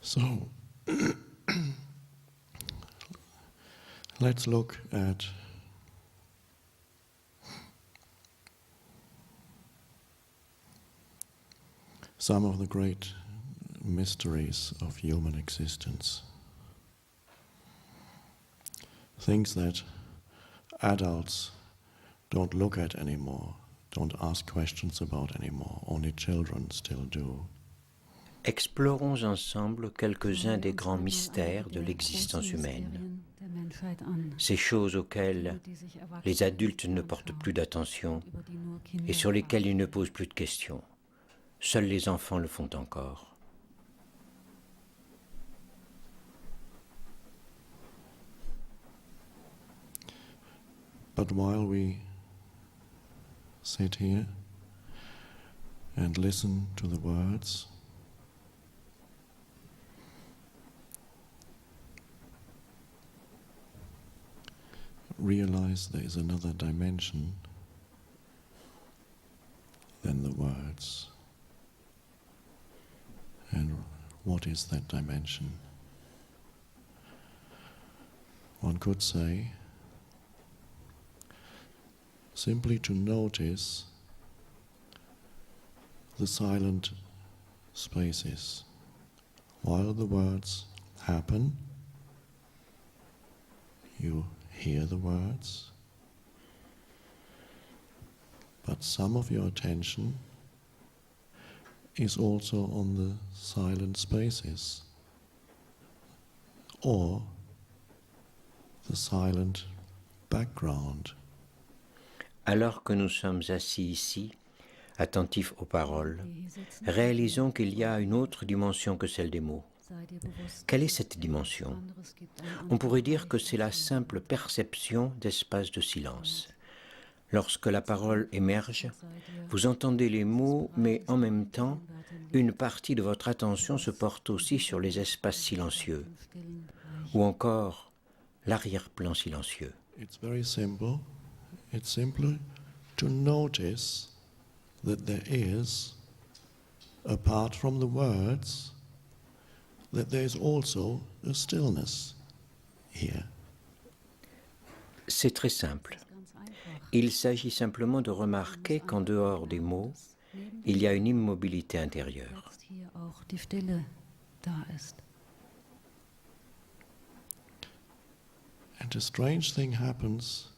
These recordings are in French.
So, let's look at some of the great mysteries of human existence. Things that adults don't look at anymore, don't ask questions about anymore, only children still do. Explorons ensemble quelques-uns des grands mystères de l'existence humaine, ces choses auxquelles les adultes ne portent plus d'attention et sur lesquelles ils ne posent plus de questions. Seuls les enfants le font encore. But while we sit here and listen to the words, realize there is another dimension than the words. And what is that dimension? One could say, simply to notice the silent spaces while the words happen. You hear the words, but some of your attention is also on the silent spaces or the silent background. Alors que nous sommes assis ici, attentifs aux paroles, réalisons qu'il y a une autre dimension que celle des mots. Quelle est cette dimension? On pourrait dire que c'est la simple perception d'espace de silence. Lorsque la parole émerge, vous entendez les mots, mais en même temps, une partie de votre attention se porte aussi sur les espaces silencieux, ou encore l'arrière-plan silencieux. It's very simple. It's simply to notice that there is, apart from the words, that there is also a stillness here. C'est très simple. Il s'agit simplement de remarquer qu'en dehors des mots, il y a une immobilité intérieure. And a strange thing happens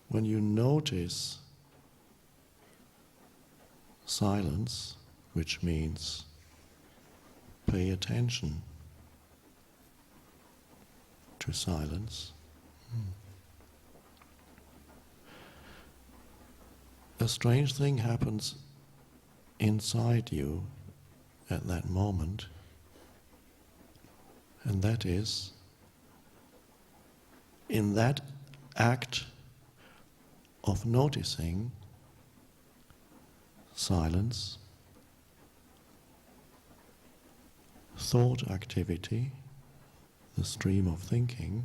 when you notice silence, which means pay attention to silence. A strange thing happens inside you at that moment, and that is, in that act of noticing silence, thought activity, the stream of thinking,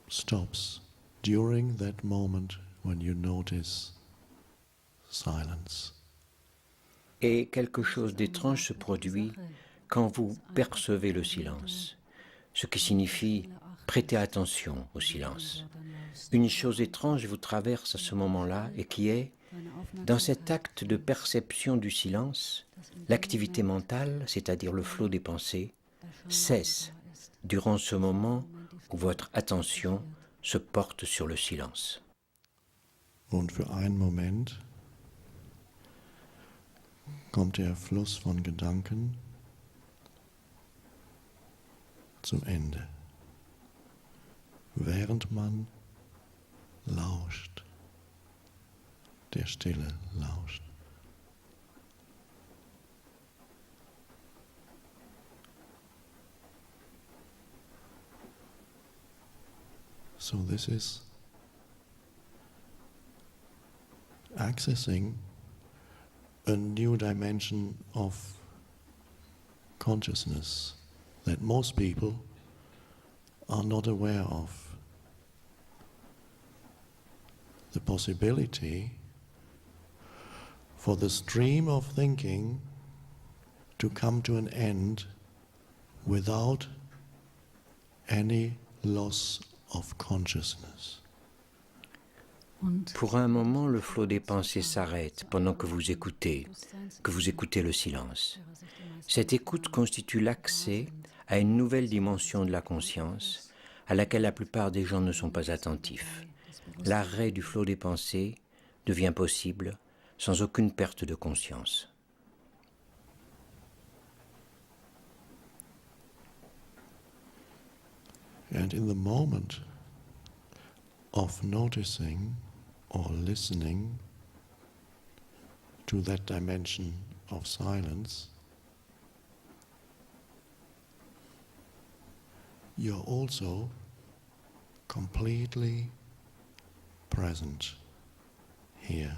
stops during that moment when you notice silence. Et quelque chose d'étrange se produit quand vous percevez le silence, ce qui signifie prêter attention au silence. Une chose étrange vous traverse à ce moment-là et qui est, dans cet acte de perception du silence, l'activité mentale, c'est-à-dire le flot des pensées, cesse durant ce moment où votre attention se porte sur le silence. Und für einen Moment kommt der Fluss von Gedanken zum Ende, während man lauscht, der Stille lauscht. So this is accessing a new dimension of consciousness that most people are not aware of. The possibility for the stream of thinking to come to an end without any loss of consciousness. Pour un moment, le flot des pensées s'arrête pendant que vous écoutez le silence. Cette écoute constitue l'accès à une nouvelle dimension de la conscience à laquelle la plupart des gens ne sont pas attentifs. L'arrêt du flot des pensées devient possible sans aucune perte de conscience. And in the moment of noticing or listening to that dimension of silence, you're also completely present here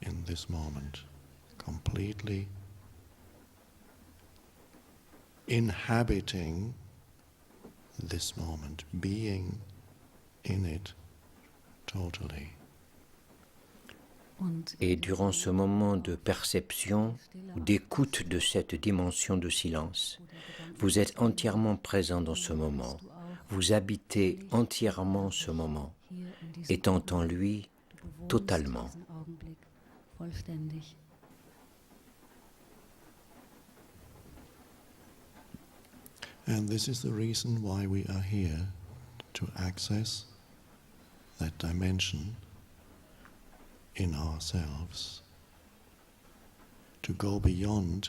in this moment, completely inhabiting this moment, being in it totally. Et durant ce moment de perception ou d'écoute de cette dimension de silence, vous êtes entièrement présent dans ce moment. Vous habitez entièrement ce moment, étant en lui totalement. And this is the reason why we are here, to access that dimension in ourselves, to go beyond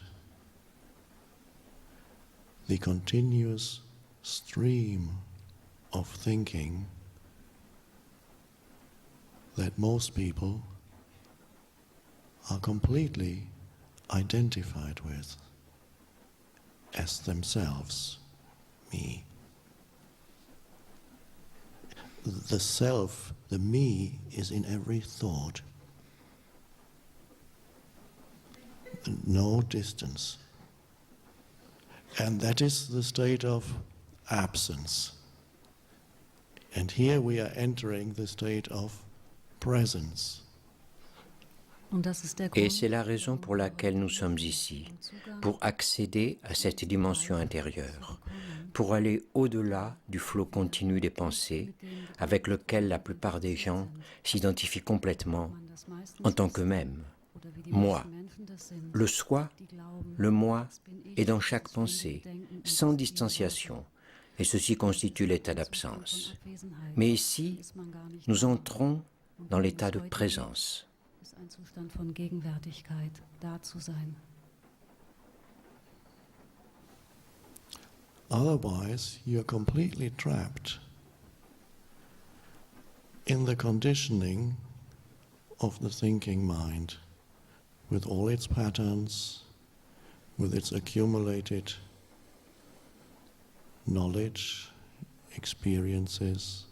the continuous stream of thinking that most people are completely identified with as themselves, me. The self, the me, is in every thought. No distance. And that is the state of absence. And here we are entering the state of presence. Et c'est la raison pour laquelle nous sommes ici, pour accéder à cette dimension intérieure, pour aller au-delà du flot continu des pensées avec lequel la plupart des gens s'identifient complètement en tant qu'eux-mêmes. Moi, le soi, le moi est dans chaque pensée, sans distanciation, et ceci constitue l'état d'absence. Mais ici, nous entrons dans l'état de présence. Ein Zustand von Gegenwärtigkeit, da zu sein. Otherwise, you're completely trapped in the conditioning of the thinking mind, with all its patterns, with its accumulated knowledge, experiences,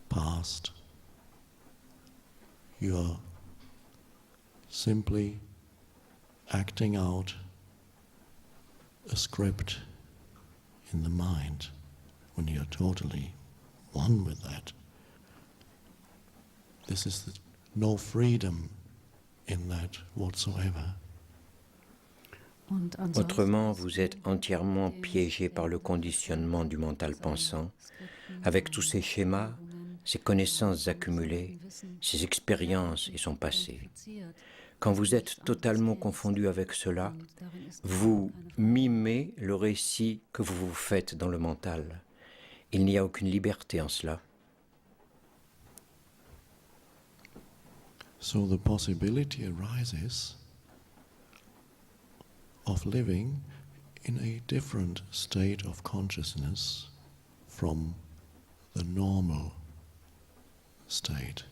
past. You're simply acting out a script in the mind when you're totally one with that. This is no freedom in that whatsoever. Autrement, vous êtes entièrement piégé par le conditionnement du mental pensant, avec tous ces schémas, ces connaissances accumulées, ses expériences et son passé. Quand vous êtes totalement confondu avec cela, vous mimez le récit que vous vous faites dans le mental. Il n'y a aucune liberté en cela. So the possibility arises of living in a different state of consciousness from the normal state.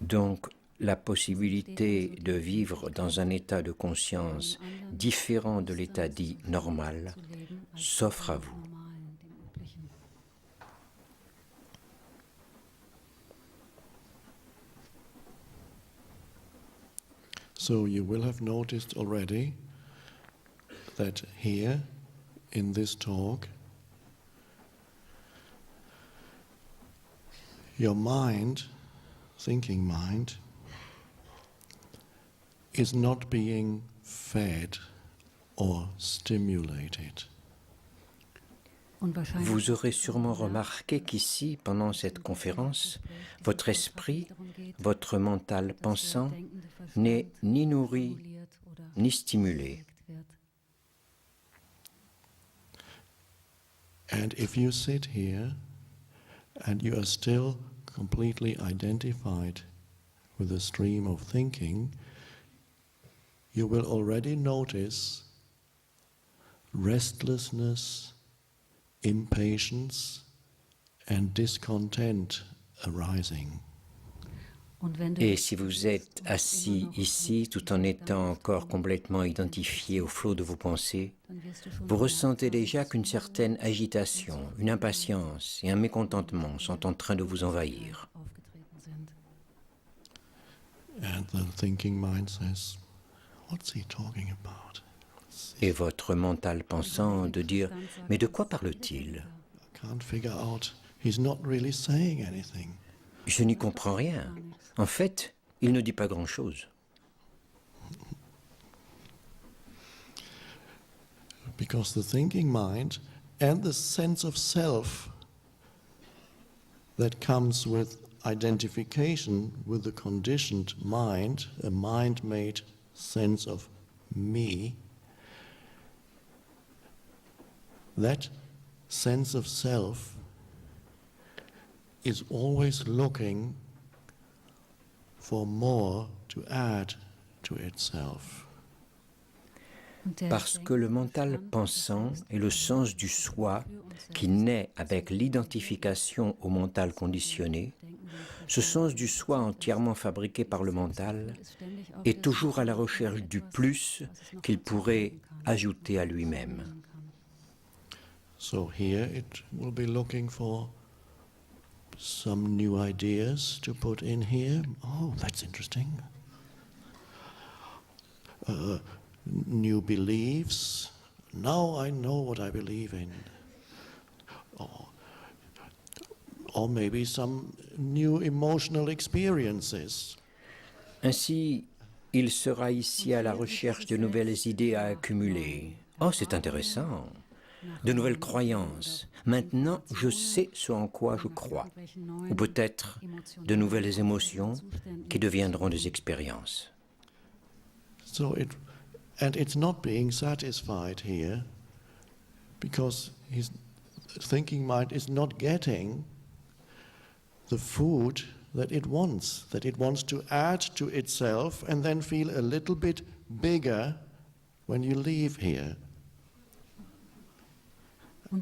Donc, la possibilité de vivre dans un état de conscience différent de l'état dit normal s'offre à vous. So you will have noticed already that here in this talk, your mind, thinking mind, is not being fed or stimulated. Vous aurez sûrement remarqué qu'ici, pendant cette conférence, votre esprit, votre mental pensant n'est ni nourri ni stimulé. And if you sit here and you are still completely identified with the stream of thinking, you will already notice restlessness, impatience and discontent arising. Et si vous êtes assis ici tout en étant encore complètement identifié au flot de vos pensées, vous ressentez déjà qu'une certaine agitation, une impatience et un mécontentement sont en train de vous envahir. And the thinking mind says, what's he talking about? Et votre mental pensant de dire « Mais de quoi parle-t-il ? I can't figure out, he's not really saying anything. Je n'y comprends rien. En fait, il ne dit pas grand-chose. » Because the thinking mind and the sense of self that comes with identification with the conditioned mind, a mind-made sense of me, that sense of self is always looking for more to add to itself. Parce que le mental pensant est le sens du soi qui naît avec l'identification au mental conditionné, ce sens du soi entièrement fabriqué par le mental est toujours à la recherche du plus qu'il pourrait ajouter à lui-même. So here it will be looking for some new ideas to put in here. Oh, that's interesting. New beliefs. Now I know what I believe in. Or maybe some new emotional experiences. Ainsi, il sera ici à la recherche de nouvelles idées à accumuler. Oh, c'est intéressant. De nouvelles croyances. Maintenant, je sais ce en quoi je crois. Ou peut-être de nouvelles émotions qui deviendront des expériences. And it's not being satisfied here because his thinking mind is not getting the food that it wants to add to itself and then feel a little bit bigger when you leave here.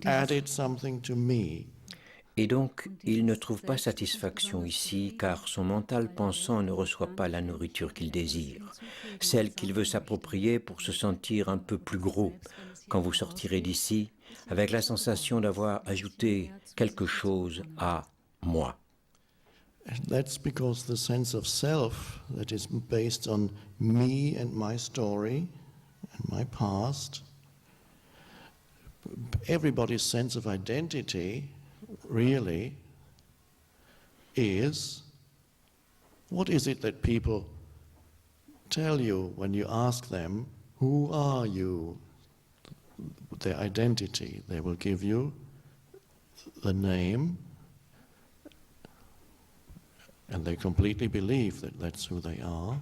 Added something to me. Et donc, il ne trouve pas satisfaction ici, car son mental pensant ne reçoit pas la nourriture qu'il désire, celle qu'il veut s'approprier pour se sentir un peu plus gros quand vous sortirez d'ici, avec la sensation d'avoir ajouté quelque chose à moi. And that's because the sense of self that is based on me and my story and my past, everybody's sense of identity really is, what is it that people tell you when you ask them, who are you? Their identity. They will give you the name, and they completely believe that that's who they are.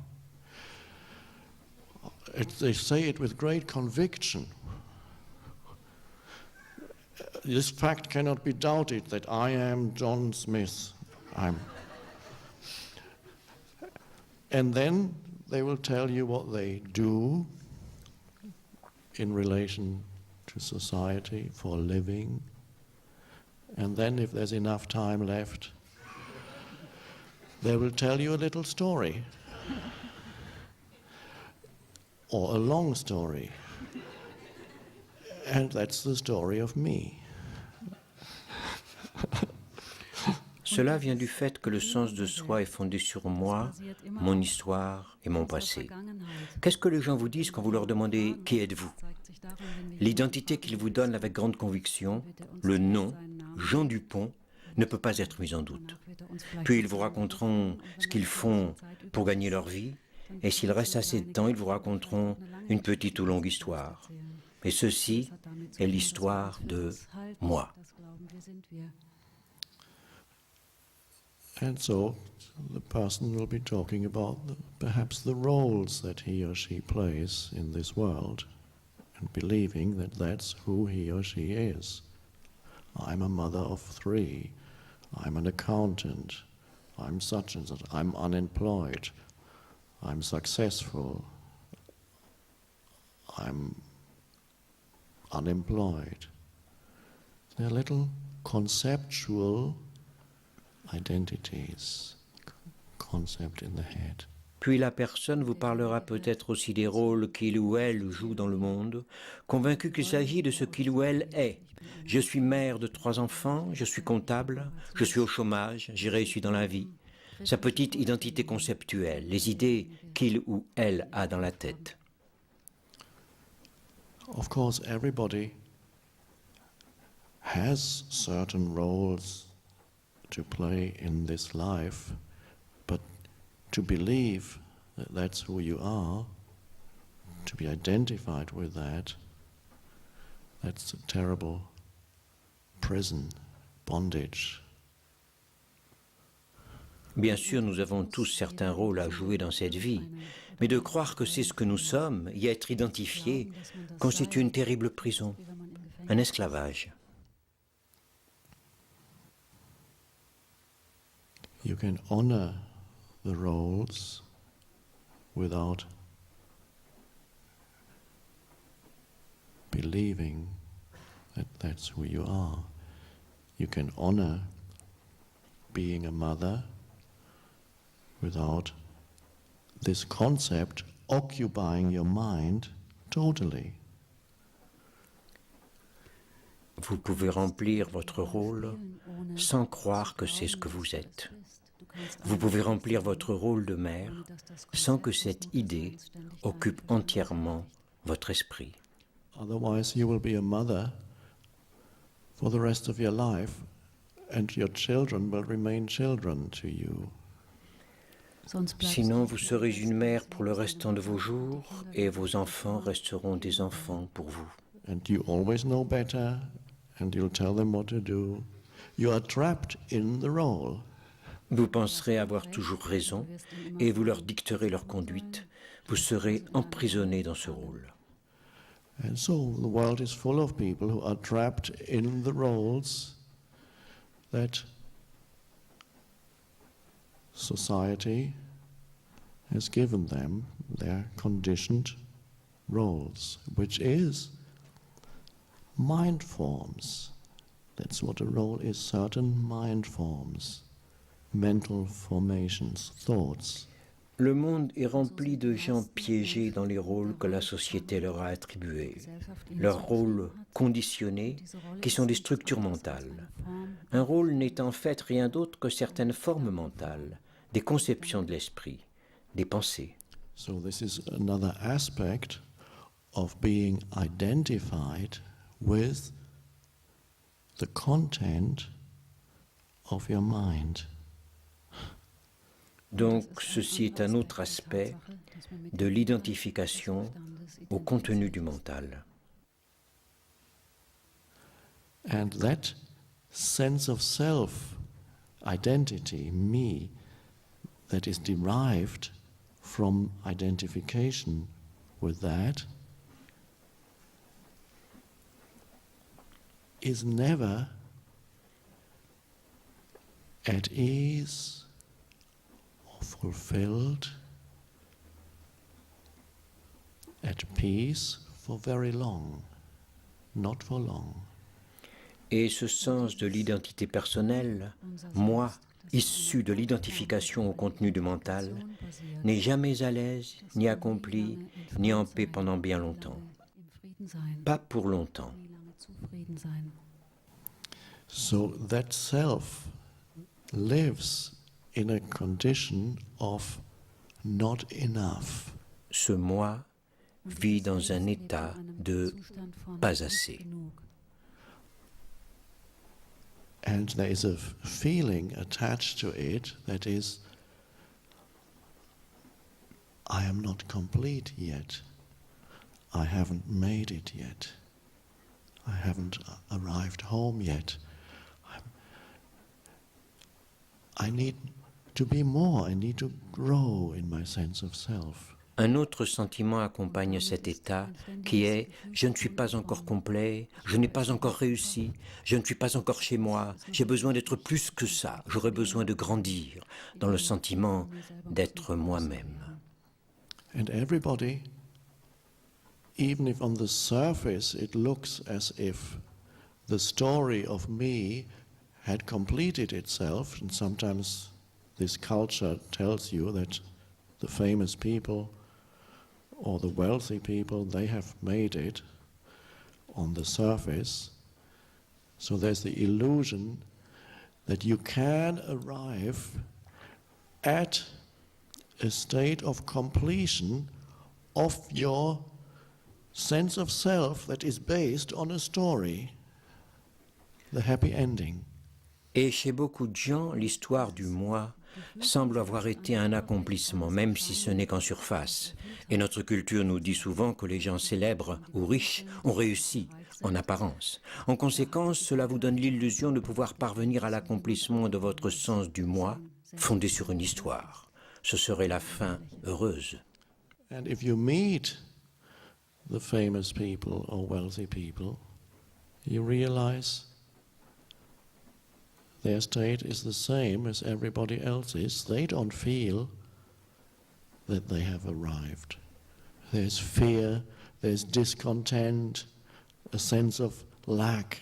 They say it with great conviction. This fact cannot be doubted that I am John Smith. And then they will tell you what they do in relation to society for a living. And then if there's enough time left, they will tell you a little story or a long story. And that's the story of me. Cela vient du fait que le sens de soi est fondé sur moi, mon histoire et mon passé. Qu'est-ce que les gens vous disent quand vous leur demandez « Qui êtes-vous » ? L'identité qu'ils vous donnent avec grande conviction, le nom, Jean Dupont, ne peut pas être mis en doute. Puis ils vous raconteront ce qu'ils font pour gagner leur vie, et s'il reste assez de temps, ils vous raconteront une petite ou longue histoire. Et ceci est l'histoire de moi. And so the person will be talking about perhaps the roles that he or she plays in this world and believing that that's who he or she is. I'm a mother of 3. I'm an accountant. I'm such and such. I'm unemployed. I'm successful. I'm unemployed. They're little conceptual identities, concept in the head. Puis la personne vous parlera peut-être aussi des rôles qu'il ou elle joue dans le monde, convaincu qu'il s'agit de ce qu'il ou elle est. Je suis mère de 3 enfants, je suis comptable, je suis au chômage, j'ai réussi dans la vie. Sa petite identité conceptuelle, les idées qu'il ou elle a dans la tête. Of course, everybody has certain roles to play in this life, but to believe that that's who you are, to be identified with that, that's a terrible prison, bondage. Bien sûr, nous avons tous certains rôles à jouer dans cette vie, mais de croire que c'est ce que nous sommes, y être identifié, constitue une terrible prison, un esclavage. You can honor the roles without believing that that's who you are. You can honor being a mother without this concept occupying your mind totally. Vous pouvez remplir votre rôle sans croire que c'est ce que vous êtes. Vous pouvez remplir votre rôle de mère sans que cette idée occupe entièrement votre esprit. Otherwise you will be a mother for the rest of your life and your children will remain children to you. Sinon, vous serez une mère pour le restant de vos jours et vos enfants resteront des enfants pour vous. And you always know better and you'll tell them what to do. You are trapped in the role. Vous penserez avoir toujours raison et vous leur dicterez leur conduite. Vous serez emprisonné dans ce rôle. And so the world is full of people who are trapped in the roles that society has given them, their conditioned roles, which is mind forms. That's what a role is, certain mind forms, mental formations, thoughts. Le monde est rempli de gens piégés dans les rôles que la société leur a attribués, leurs rôles conditionnés qui sont des structures mentales. Un rôle n'est en fait rien d'autre que certaines formes mentales, des conceptions de l'esprit, des pensées. So this is another aspect of being identified with the content of your mind. Donc ceci est un autre aspect de l'identification au contenu du mental. And that sense of self, identity, me, that is derived from identification with that is never at ease or fulfilled, at peace for very long, not for long. Et ce sens de l'identité personnelle, moi, issu de l'identification au contenu du mental, n'est jamais à l'aise, ni accompli, ni en paix pendant bien longtemps. Pas pour longtemps. So that self lives in a condition of not enough. Ce moi vit dans un état de pas assez. And there is a feeling attached to it that is, I am not complete yet. I haven't made it yet. I haven't arrived home yet. I need to be more. I need to grow in my sense of self. Un autre sentiment accompagne cet état qui est « je ne suis pas encore complet, je n'ai pas encore réussi, je ne suis pas encore chez moi, j'ai besoin d'être plus que ça, j'aurais besoin de grandir » dans le sentiment d'être moi-même. And everybody, even if on the surface it looks as if the story of me had completed itself, and sometimes this culture tells you that the famous people or the wealthy people, they have made it on the surface. So there's the illusion that you can arrive at a state of completion of your sense of self that is based on a story, the happy ending. Et chez beaucoup de gens, l'histoire du moi semble avoir été un accomplissement, même si ce n'est qu'en surface. Et notre culture nous dit souvent que les gens célèbres ou riches ont réussi, en apparence. En conséquence, cela vous donne l'illusion de pouvoir parvenir à l'accomplissement de votre sens du moi, fondé sur une histoire. Ce serait la fin heureuse. And if you meet the famous people or wealthy people, you realize their state is the same as everybody else's. They don't feel that they have arrived. There's fear, there's discontent, a sense of lack,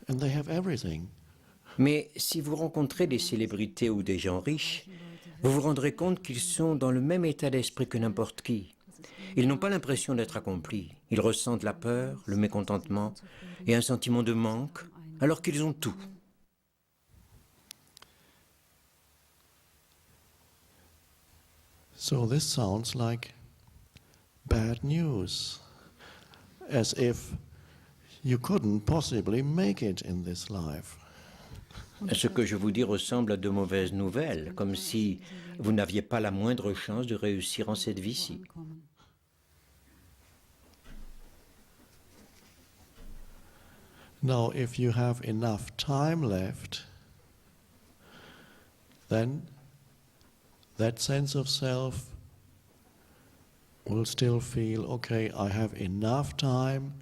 and they have everything. Mais si vous rencontrez des célébrités ou des gens riches, vous vous rendrez compte qu'ils sont dans le même état d'esprit que n'importe qui. Ils n'ont pas l'impression d'être accomplis. Ils ressentent la peur, le mécontentement et un sentiment de manque, alors qu'ils ont tout. So this sounds like bad news, as if you couldn't possibly make it in this life. Ce que je vous dis ressemble à de mauvaises nouvelles, comme si vous n'aviez pas la moindre chance de réussir en cette vie-ci. Now, if you have enough time left, then that sense of self will still feel, okay, I have enough time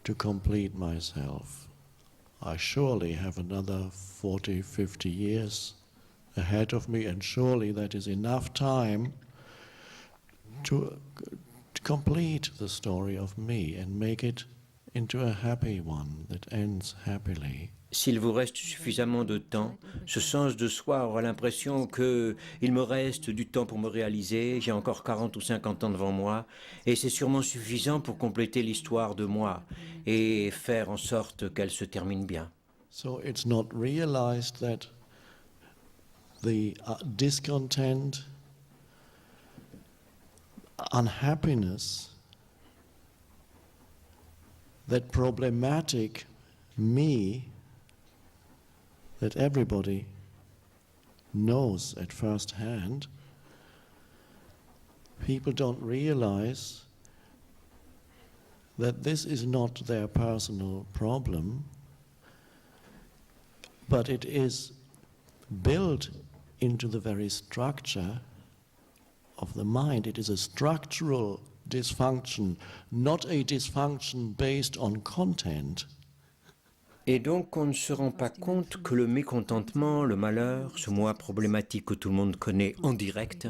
to complete myself. I surely have another 40, 50 years ahead of me, and surely that is enough time to complete the story of me and make it into a happy one that ends happily. S'il vous reste suffisamment de temps, ce sens de soi aura l'impression que il me reste du temps pour me réaliser, j'ai encore 40 ou 50 ans devant moi, et c'est sûrement suffisant pour compléter l'histoire de moi et faire en sorte qu'elle se termine bien. So it's not realized that the discontent, unhappiness, that problematic me that everybody knows at first hand, people don't realize that this is not their personal problem, but it is built into the very structure of the mind. It is a structural dysfunction, not a dysfunction based on content. Et donc on ne se rend pas compte que le mécontentement, le malheur, ce moi problématique que tout le monde connaît en direct,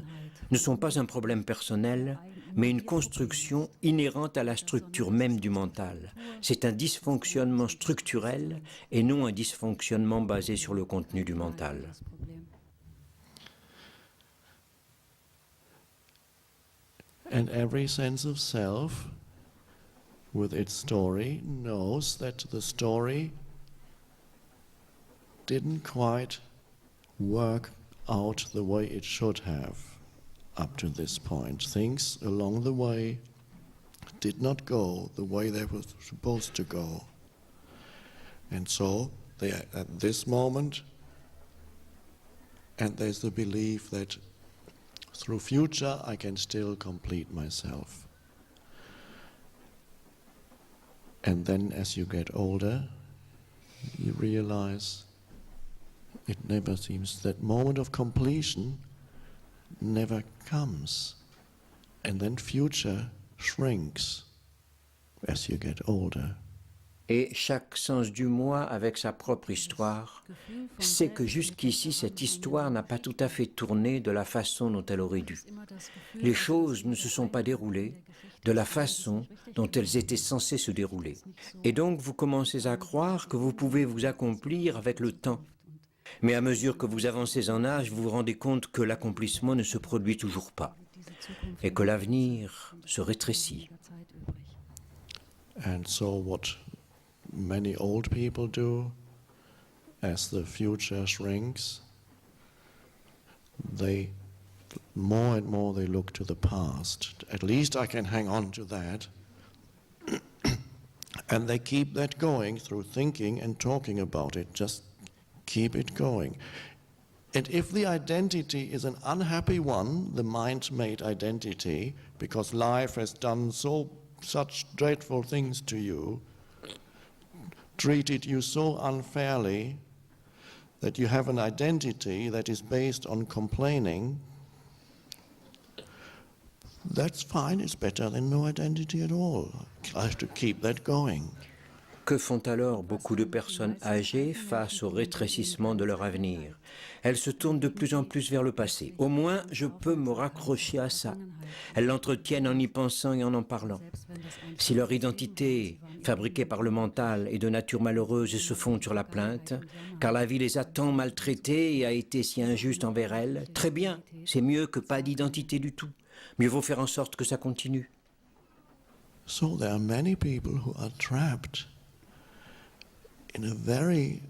ne sont pas un problème personnel, mais une construction inhérente à la structure même du mental. C'est un dysfonctionnement structurel et non un dysfonctionnement basé sur le contenu du mental. And every sense of self, with its story, knows that the story didn't quite work out the way it should have up to this point. Things along the way did not go the way they were supposed to go. And so they are at this moment, and there's the belief that Through future, I can still complete myself. And then as you get older, you realize it never seems, that moment of completion never comes. And then future shrinks as you get older. Et chaque sens du moi, avec sa propre histoire, sait que jusqu'ici, cette histoire n'a pas tout à fait tourné de la façon dont elle aurait dû. Les choses ne se sont pas déroulées de la façon dont elles étaient censées se dérouler. Et donc, vous commencez à croire que vous pouvez vous accomplir avec le temps. Mais à mesure que vous avancez en âge, vous vous rendez compte que l'accomplissement ne se produit toujours pas et que l'avenir se rétrécit. And so what many old people do, as the future shrinks, they more and more they look to the past. At least I can hang on to that. And they keep that going through thinking and talking about it. Just keep it going. And if the identity is an unhappy one, the mind-made identity, because life has done such dreadful things to you, treated you so unfairly, that you have an identity that is based on complaining, that's fine, it's better than no identity at all. I have to keep that going. Que font alors beaucoup de personnes âgées face au rétrécissement de leur avenir? Elles se tournent de plus en plus vers le passé. Au moins, je peux me raccrocher à ça. Elles l'entretiennent en y pensant et en parlant. Si leur identité, fabriquée par le mental, est de nature malheureuse et se fonde sur la plainte, car la vie les a tant maltraitées et a été si injuste envers elles, très bien, c'est mieux que pas d'identité du tout. Mieux vaut faire en sorte que ça continue. So there are many people who are trapped in a very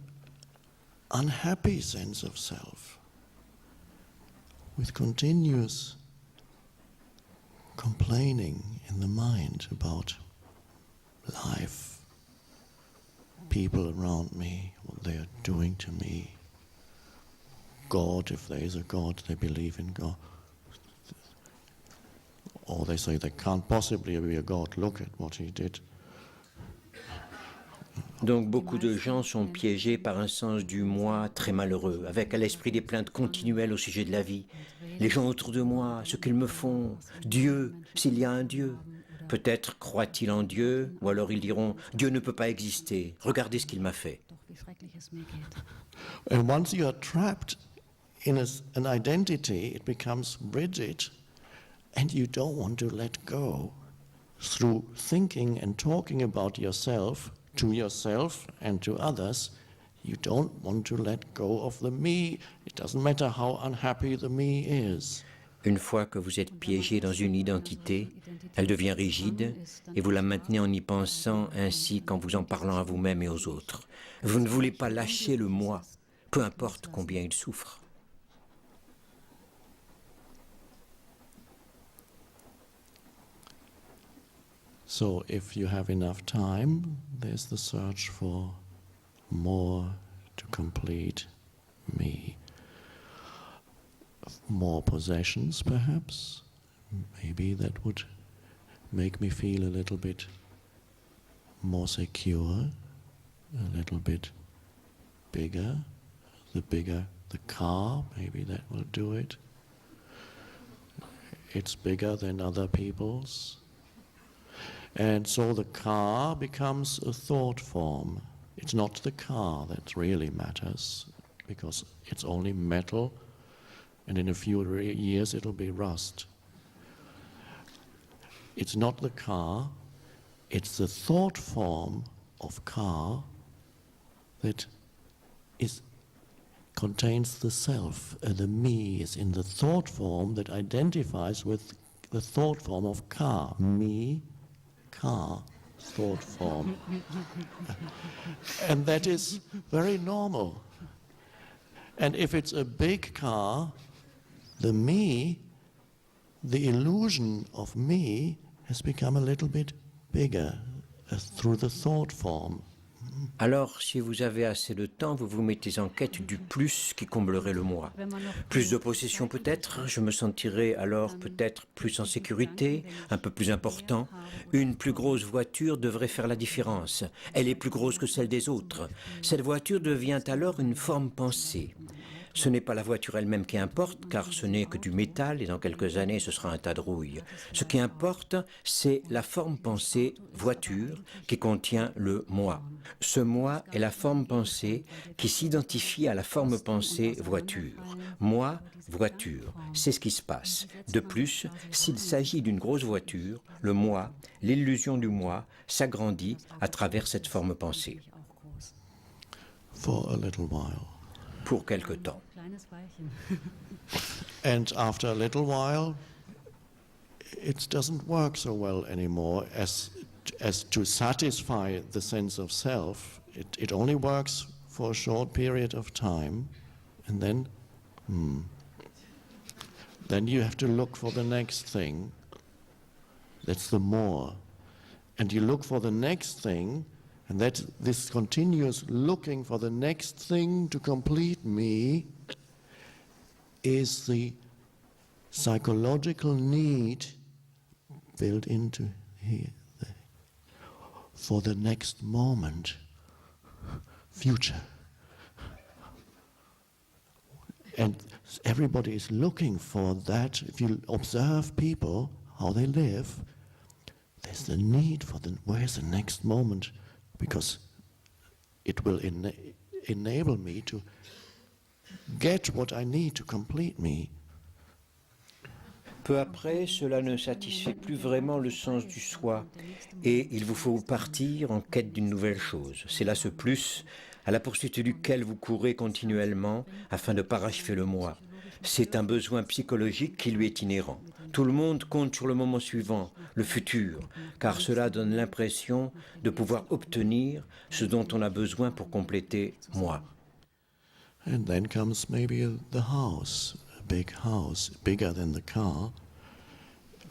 unhappy sense of self, with continuous complaining in the mind about life, people around me, what they are doing to me, God, if there is a God, they believe in God. Or they say there can't possibly be a God, look at what he did. Donc beaucoup de gens sont piégés par un sens du moi très malheureux, avec à l'esprit des plaintes continuelles au sujet de la vie. Les gens autour de moi, ce qu'ils me font, Dieu, s'il y a un Dieu. Peut-être croient-ils en Dieu, ou alors ils diront « Dieu ne peut pas exister, regardez ce qu'il m'a fait ». And once you are trapped in an identity, it becomes rigid, and you don't want to let go. Through thinking and talking about yourself, to yourself and to others, you don't want to let go of the me. It doesn't matter how unhappy the me is. Une fois que vous êtes piégé dans une identité, elle devient rigide et vous la maintenez en y pensant ainsi qu'en vous en parlant à vous-même et aux autres. Vous ne voulez pas lâcher le moi, peu importe combien il souffre. So if you have enough time, there's the search for more to complete me. More possessions, perhaps. Maybe that would make me feel a little bit more secure, a little bit bigger. The bigger the car, maybe that will do it. It's bigger than other people's. And so the car becomes a thought form. It's not the car that really matters, because it's only metal, and in a few years it'll be rust. It's not the car, it's the thought form of car that contains the self. The me is in the thought form that identifies with the thought form of car. Me, car, thought form. And that is very normal. And if it's a big car, the me, the illusion of me, has become a little bit bigger through the thought form. Alors, si vous avez assez de temps, vous vous mettez en quête du plus qui comblerait le moi. Plus de possession peut-être, je me sentirais alors peut-être plus en sécurité, un peu plus important. Une plus grosse voiture devrait faire la différence. Elle est plus grosse que celle des autres. Cette voiture devient alors une forme pensée. Ce n'est pas la voiture elle-même qui importe, car ce n'est que du métal et dans quelques années ce sera un tas de rouille. Ce qui importe, c'est la forme pensée voiture qui contient le moi. Ce moi est la forme pensée qui s'identifie à la forme pensée voiture. Moi, voiture, c'est ce qui se passe. De plus, s'il s'agit d'une grosse voiture, le moi, l'illusion du moi, s'agrandit à travers cette forme pensée. For a little while. Pour quelque temps. And after a little while, it doesn't work so well anymore as to satisfy the sense of self. It only works for a short period of time, and then you have to look for the next thing. That's the more. And you look for the next thing, and that this continuous looking for the next thing to complete me is the psychological need built into here for the next moment, future. And everybody is looking for that. If you observe people, how they live, there's the need for where's the next moment, because it will enable me to get what I need to complete me. Peu après, cela ne satisfait plus vraiment le sens du soi et il vous faut partir en quête d'une nouvelle chose. C'est là ce plus à la poursuite duquel vous courez continuellement afin de parachever le moi. C'est un besoin psychologique qui lui est inhérent. Tout le monde compte sur le moment suivant, le futur, car cela donne l'impression de pouvoir obtenir ce dont on a besoin pour compléter moi. And then comes maybe the house, a big house, bigger than the car,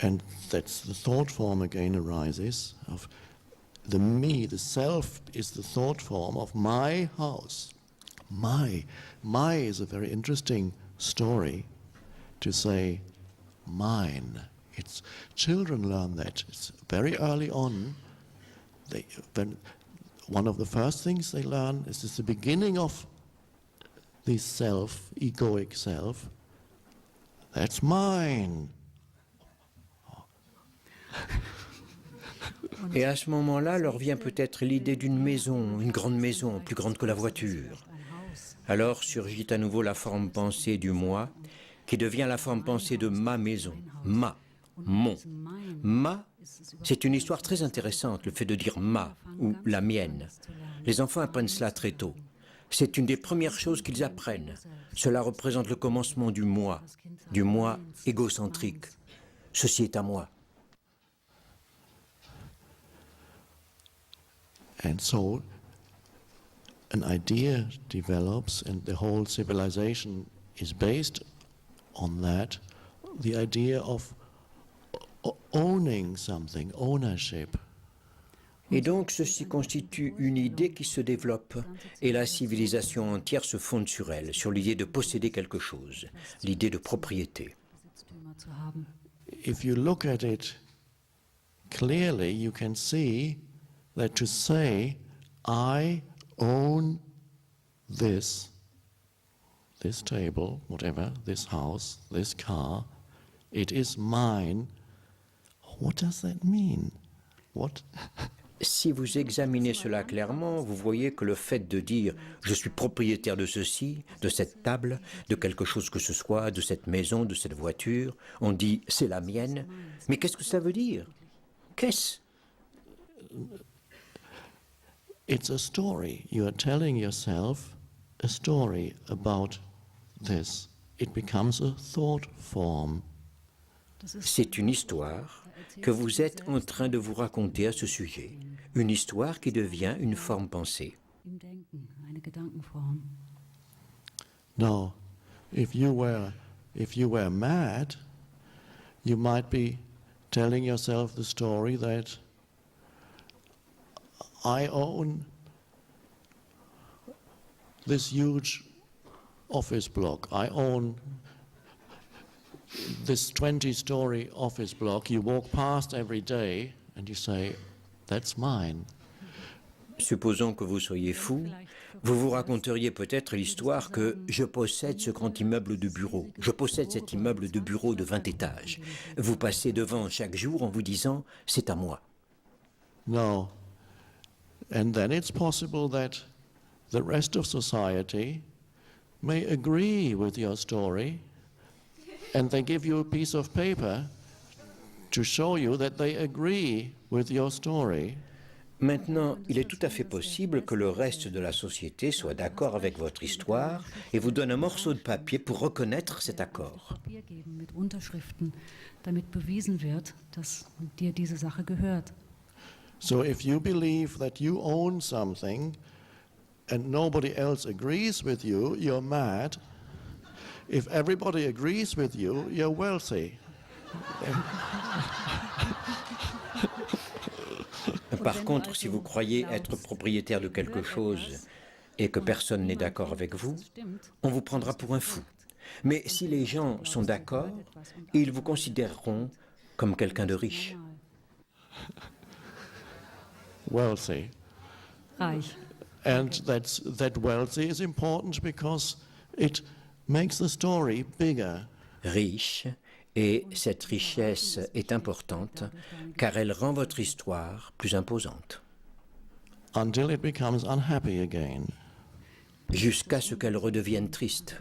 and that's the thought form again arises of the me, the self is the thought form of my house. My is a very interesting story to say mine. It's children learn that. It's very early on. One of the first things they learn is the beginning of this self, egoic self. That's mine. Et à ce moment-là, leur vient peut-être l'idée d'une maison, une grande maison, plus grande que la voiture. Alors surgit à nouveau la forme pensée du moi, qui devient la forme pensée de ma maison, mon. Ma, c'est une histoire très intéressante, le fait de dire ma ou la mienne. Les enfants apprennent cela très tôt. C'est une des premières choses qu'ils apprennent. Cela représente le commencement du moi égocentrique. Ceci est à moi. And so an idea develops, and the whole civilization is based on that, the idea of owning something, ownership. Et donc ceci constitue une idée qui se développe et la civilisation entière se fonde sur elle, sur l'idée de posséder quelque chose, l'idée de propriété. If you look at it clearly, you can see that to say, I own this table, whatever, this house, this car, it is mine. What does that mean? What? Si vous examinez cela clairement, vous voyez que le fait de dire « je suis propriétaire de ceci, de cette table, de quelque chose que ce soit, de cette maison, de cette voiture », on dit « c'est la mienne ». Mais qu'est-ce que ça veut dire? Qu'est-ce? It's a story. You are telling yourself a story about this. It becomes a thought form. C'est une histoire que vous êtes en train de vous raconter à ce sujet. Une histoire qui devient une forme pensée. Now, if you were mad, you might be telling yourself the story that I own this huge office block. I own this 20-story office block. You walk past every day and you say, that's mine. Supposons que vous soyez fou, vous vous raconteriez peut-être l'histoire que je possède ce grand immeuble de bureau, je possède cet immeuble de bureau de 20 étages. Vous passez devant chaque jour en vous disant « c'est à moi ». No. And then it's possible that the rest of society may agree with your story, and they give you a piece of paper to show you that they agree with your story. Maintenant, il est tout à fait possible que le reste de la société soit d'accord avec votre histoire et vous donne un morceau de papier pour reconnaître cet accord. Mit Unterschriften, damit bewiesen wird, dass dir diese Sache gehört. So if you believe that you own something and nobody else agrees with you, you're mad. If everybody agrees with you, you're wealthy. Par contre, si vous croyez être propriétaire de quelque chose et que personne n'est d'accord avec vous, on vous prendra pour un fou. Mais si les gens sont d'accord, ils vous considéreront comme quelqu'un de riche. Wealthy. Reich. And that wealthy is important because it makes the story bigger. Riche, et cette richesse est importante car elle rend votre histoire plus imposante. Until it becomes unhappy again. Jusqu'à ce qu'elle redevienne triste.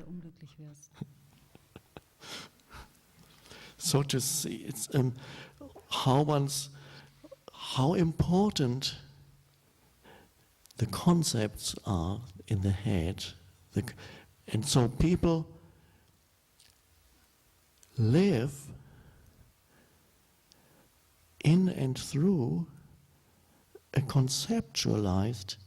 So to see it's how important the concepts are in the head, and so people live in and through a conceptualized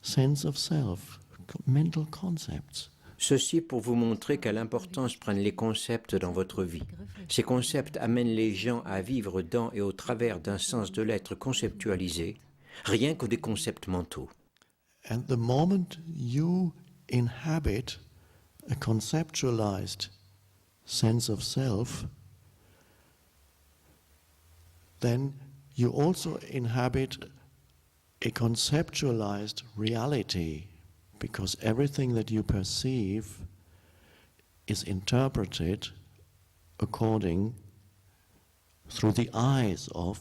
sense of self, mental concepts. Ceci pour vous montrer quelle importance prennent les concepts dans votre vie. Ces concepts amènent les gens à vivre dans et au travers d'un sens de l'être conceptualisé, rien que des concepts mentaux. And the moment you inhabit a conceptualized sense of self, then you also inhabit a conceptualized reality, because everything that you perceive is interpreted through the eyes of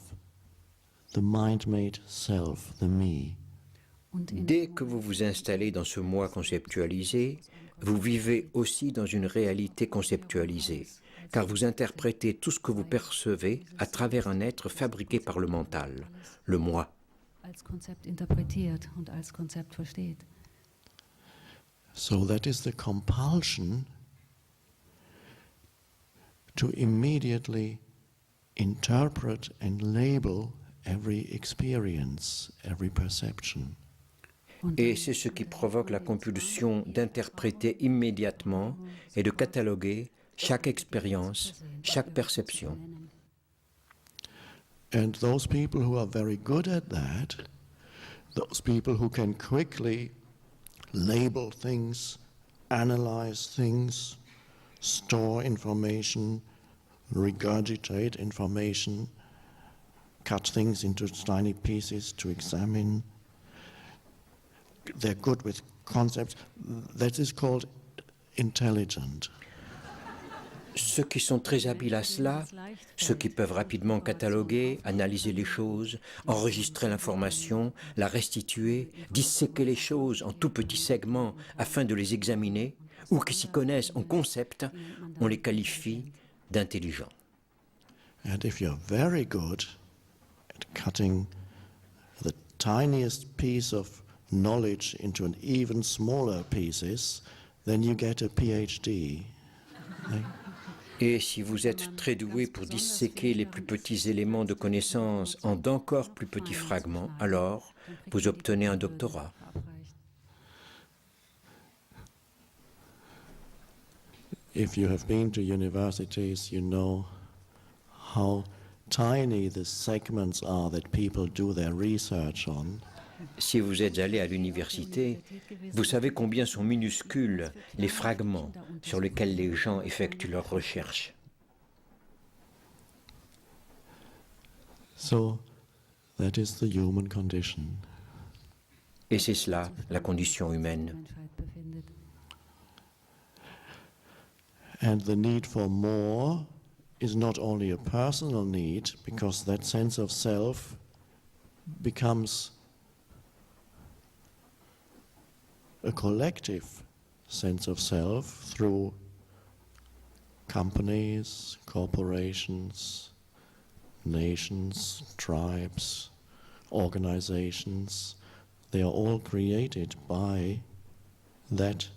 the mind-made self, the me. Dès que vous vous installez dans ce moi conceptualisé, vous vivez aussi dans une réalité conceptualisée, car vous interprétez tout ce que vous percevez à travers un être fabriqué par le mental, le moi. Als Konzept interpretiert und als Konzept versteht. So that is the compulsion to immediately interpret and label every experience, every perception. Et c'est ce qui provoque la compulsion d'interpréter immédiatement et de cataloguer chaque expérience, chaque perception. And those people who are very good at that, those people who can quickly label things, analyze things, store information, regurgitate information, cut things into tiny pieces to examine. They're good with concepts. That is called intelligent. Ceux qui sont très habiles à cela, ceux qui peuvent rapidement cataloguer, analyser les choses, enregistrer l'information, la restituer, disséquer les choses en tout petits segments afin de les examiner, ou qui s'y connaissent en concept, on les qualifie d'intelligents. And if you're very good at cutting the tiniest piece of knowledge into an even smaller pieces, then you get a PhD. Et si vous êtes très doué pour disséquer les plus petits éléments de connaissance en d'encore plus petits fragments, alors vous obtenez un doctorat. If you have been to universities, you know how tiny the segments are that people do their research on. Si vous êtes allé à l'université, vous savez combien sont minuscules les fragments sur lesquels les gens effectuent leurs recherches. So that is the human condition. Et c'est cela, la condition humaine. And the need for more is not only a personal need, because that sense of self becomes a collective sense of self through companies, corporations, nations, tribes, organizations. They are all created by that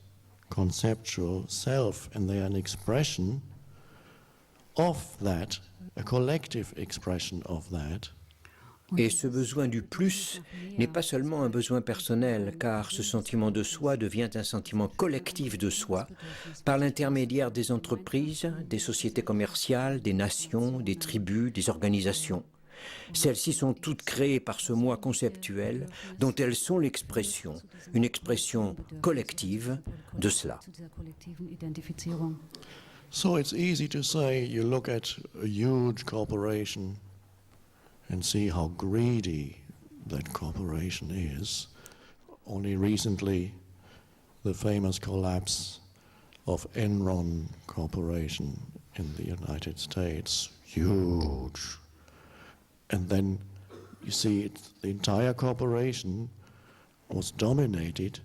conceptual self, and they are an expression of that, a collective expression of that. Et ce besoin du plus n'est pas seulement un besoin personnel, car ce sentiment de soi devient un sentiment collectif de soi par l'intermédiaire des entreprises, des sociétés commerciales, des nations, des tribus, des organisations. Celles-ci sont toutes créées par ce moi conceptuel dont elles sont l'expression, une expression collective de cela. So it's easy to say, you look at a huge corporation and see how greedy that corporation is. Only recently, the famous collapse of Enron Corporation in the United States, huge. And then you see the entire corporation was dominated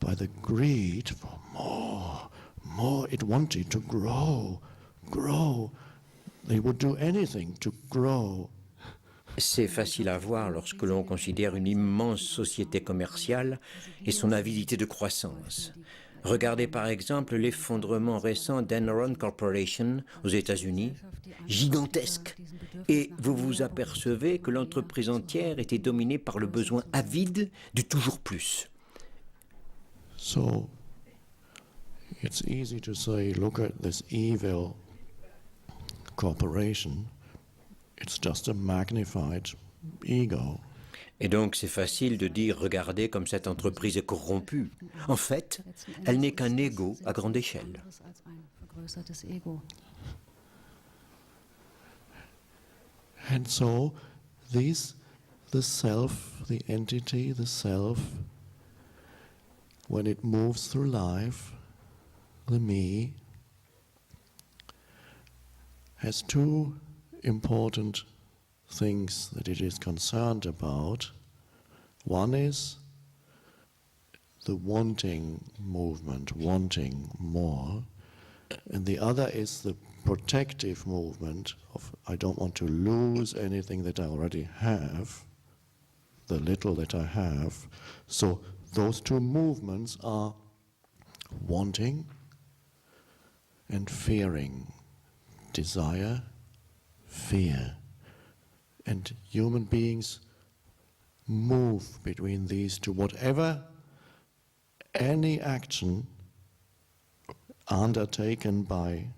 by the greed for more. It wanted to grow. They would do anything to grow. C'est facile à voir lorsque l'on considère une immense société commerciale et son avidité de croissance. Regardez par exemple l'effondrement récent d'Enron Corporation aux États-Unis, gigantesque, et vous vous apercevez que l'entreprise entière était dominée par le besoin avide du toujours plus. So, it's easy to say, look at this evil corporation. It's just a magnified ego. Et donc c'est facile de dire, regardez comme cette entreprise est corrompue. En fait, elle n'est qu'un ego à grande échelle. And so, the self, the entity, the self, when it moves through life, the me, has two important things that it is concerned about. One is the wanting movement, wanting more, and the other is the protective movement of I don't want to lose anything that I already have, the little that I have. So those two movements are wanting and fearing, desire, fear. And human beings move between these two. Whatever any action undertaken by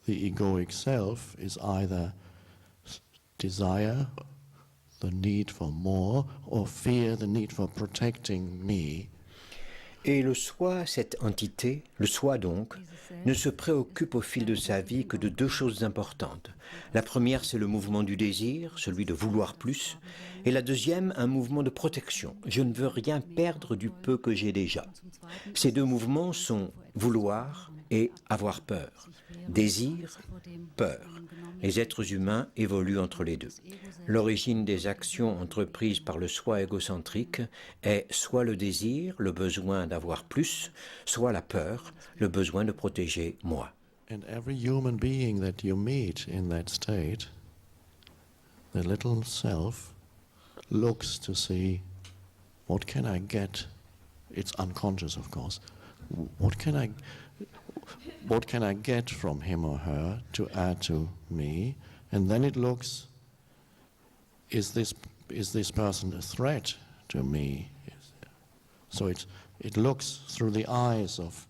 the egoic self is either desire, the need for more, or fear, the need for protecting me. Et le soi, cette entité, le soi donc, ne se préoccupe au fil de sa vie que de deux choses importantes. La première, c'est le mouvement du désir, celui de vouloir plus, et la deuxième, un mouvement de protection. Je ne veux rien perdre du peu que j'ai déjà. Ces deux mouvements sont vouloir et avoir peur. Désir, peur. Les êtres humains évoluent entre les deux. L'origine des actions entreprises par le soi égocentrique est soit le désir, le besoin d'avoir plus, soit la peur, le besoin de protéger moi. And every human being that you meet in that state, the little self looks to see, what can I get? It's unconscious, of course. What can I get from him or her to add to me? And then it looks, is this person a threat to me? So it looks through the eyes of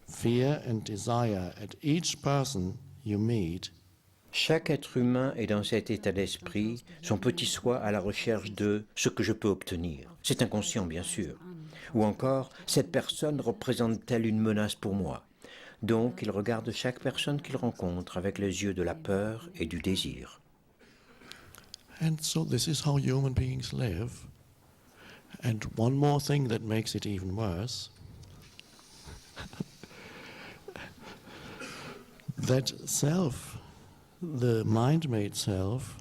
fear and desire at each person you meet. Chaque être humain est dans cet état d'esprit, son petit soi à la recherche de ce que je peux obtenir. C'est inconscient, bien sûr. Ou encore, cette personne représente-t-elle une menace pour moi? Donc, il regarde chaque personne qu'il rencontre avec les yeux de la peur et du désir. And so this is how human beings live. And one more thing that makes it even worse, that self, the mind-made self,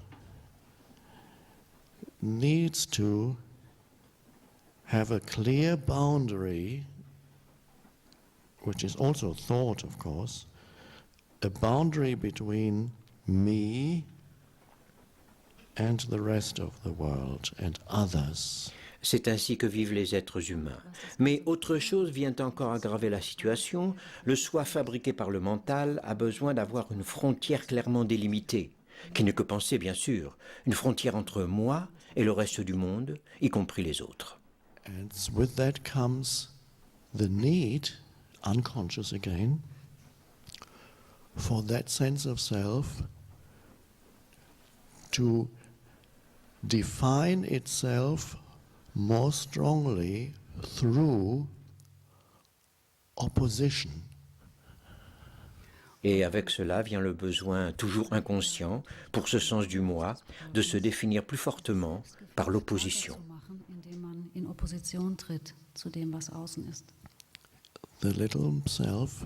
needs to have a clear boundary, which is also thought, of course, a boundary between me and the rest of the world and others. C'est ainsi que vivent les êtres humains. Mais autre chose vient encore aggraver la situation. Le soi fabriqué par le mental a besoin d'avoir une frontière clairement délimitée, qui n'est que pensée bien sûr, une frontière entre moi et le reste du monde, y compris les autres. And with that comes the need, unconscious again, for that sense of self to define itself more strongly through opposition. Et avec cela vient le besoin, toujours inconscient, pour ce sens du moi, de se définir plus fortement par l'opposition. The little self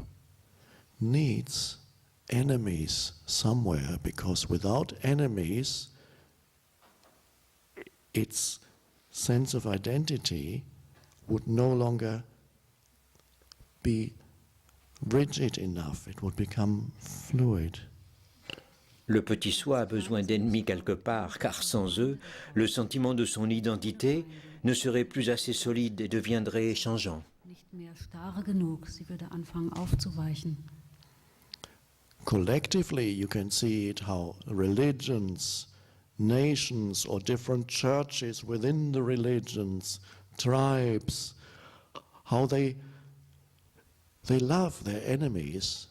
needs enemies somewhere, because without enemies, its sense of identity would no longer be rigid enough. It would become fluid. Le petit soi a besoin d'ennemis quelque part, car sans eux, le sentiment de son identité ne serait plus assez solide et deviendrait changeant. Collectively, you can see it how religions, nations, or different churches within the religions, tribes, how they love their enemies.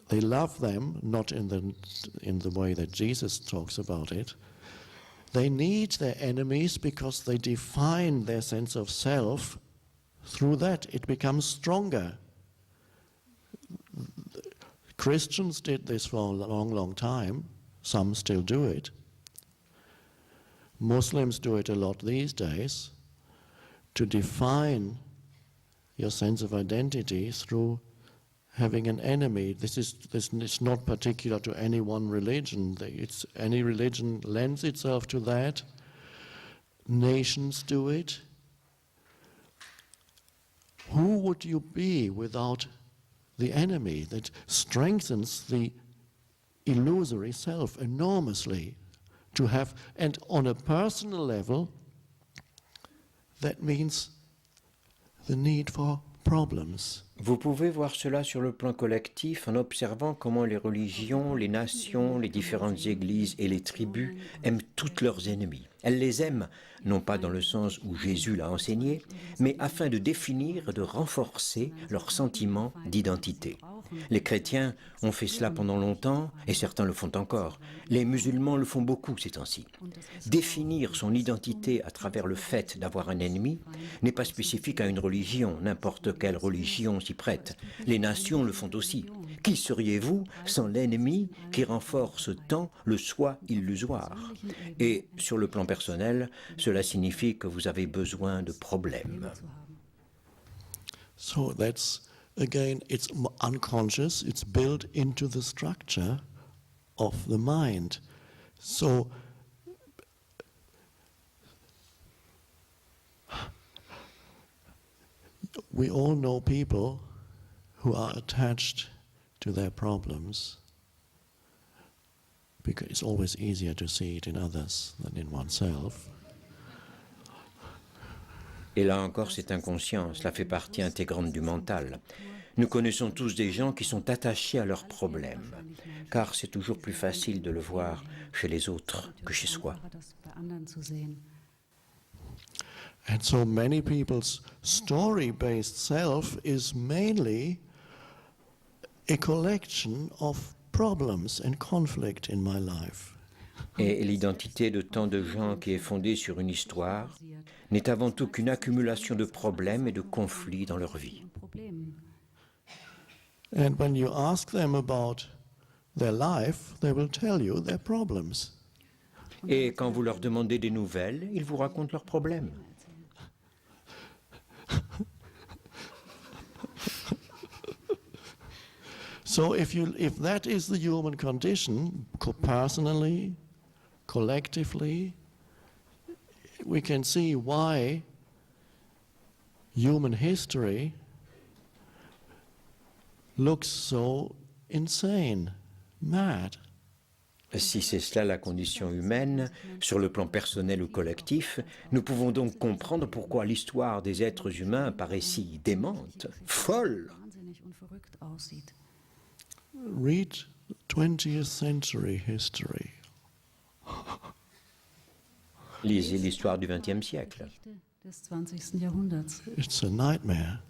They love them not in the way that Jesus talks about it. They need their enemies because they define their sense of self. Through that, it becomes stronger. Christians did this for a long, long time. Some still do it. Muslims do it a lot these days, to define your sense of identity through having an enemy. This is not particular to any one religion. Any religion lends itself to that. Nations do it. Who would you be without the enemy that strengthens the illusory self enormously? To have, and on a personal level, that means the need for problems. Vous pouvez voir cela sur le plan collectif en observant comment les religions, les nations, les différentes églises et les tribus aiment toutes leurs ennemis. Elles les aiment, non pas dans le sens où Jésus l'a enseigné, mais afin de définir et de renforcer leur sentiment d'identité. Les chrétiens ont fait cela pendant longtemps et certains le font encore. Les musulmans le font beaucoup ces temps-ci. Définir son identité à travers le fait d'avoir un ennemi n'est pas spécifique à une religion, n'importe quelle religion s'y prête. Les nations le font aussi. Qui seriez-vous sans l'ennemi qui renforce tant le soi illusoire? Et sur le plan personnel, cela signifie que vous avez besoin de problèmes. So that's, again, it's unconscious, it's built into the structure of the mind. So we all know people who are attached to their problems, because it's always easier to see it in others than in oneself. Et là encore, c'est inconscient, cela fait partie intégrante du mental. Nous connaissons tous des gens qui sont attachés à leurs problèmes, car c'est toujours plus facile de le voir chez les autres que chez soi. And so many people's story-based self is mainly a collection of problems and conflict in my life. Et l'identité de tant de gens qui est fondée sur une histoire n'est avant tout qu'une accumulation de problèmes et de conflits dans leur vie. And when you ask them about their life, they will tell you their problems. Et quand vous leur demandez des nouvelles, ils vous racontent leurs problèmes. So if that is the human condition, personally, collectively, we can see why human history looks so insane, mad. Si c'est cela la condition humaine, sur le plan personnel ou collectif, nous pouvons donc comprendre pourquoi l'histoire des êtres humains paraît si démente, folle. Read 20th century history. Lisez l'histoire du XXe siècle. It's a nightmare.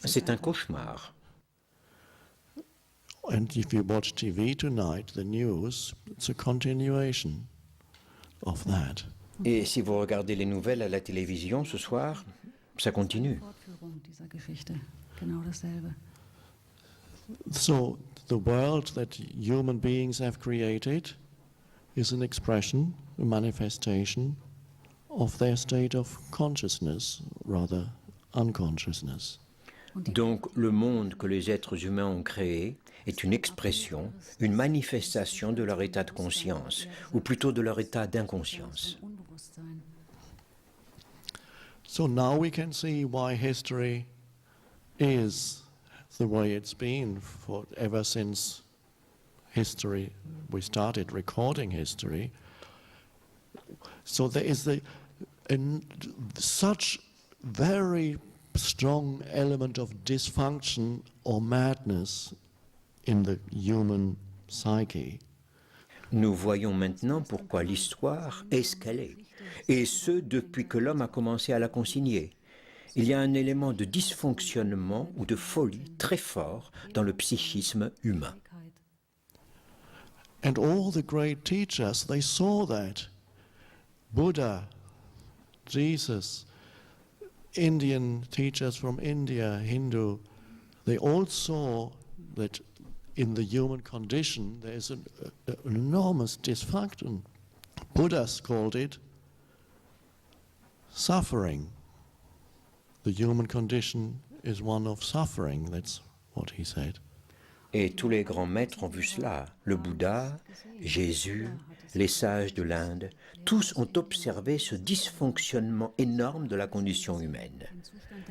C'est un cauchemar. And if you watch TV tonight, the news, it's a continuation of that. Et si vous regardez les nouvelles à la télévision ce soir, ça continue. So the world that human beings have created is an expression, a manifestation of their state of consciousness, rather unconsciousness. Donc le monde que les êtres humains ont créé est une expression, une manifestation de leur état de conscience, ou plutôt de leur état d'inconscience. So now we can see why history is the way it's been ever since history, we started recording history. So there is such very strong element of dysfunction or madness in the human psyche. Nous voyons maintenant pourquoi l'histoire est ce qu'elle est, et ce depuis que l'homme a commencé à la consigner. Il y a un élément de dysfonctionnement ou de folie très fort dans le psychisme humain. And all the great teachers, they saw that. Buddha, Jesus, Indian teachers from India, Hindu, they all saw that in the human condition there is an enormous dysfunction. Buddhas called it suffering. The human condition is one of suffering, that's what he said. Et tous les grands maîtres ont vu cela. Le Bouddha, Jésus, les sages de l'Inde, tous ont observé ce dysfonctionnement énorme de la condition humaine.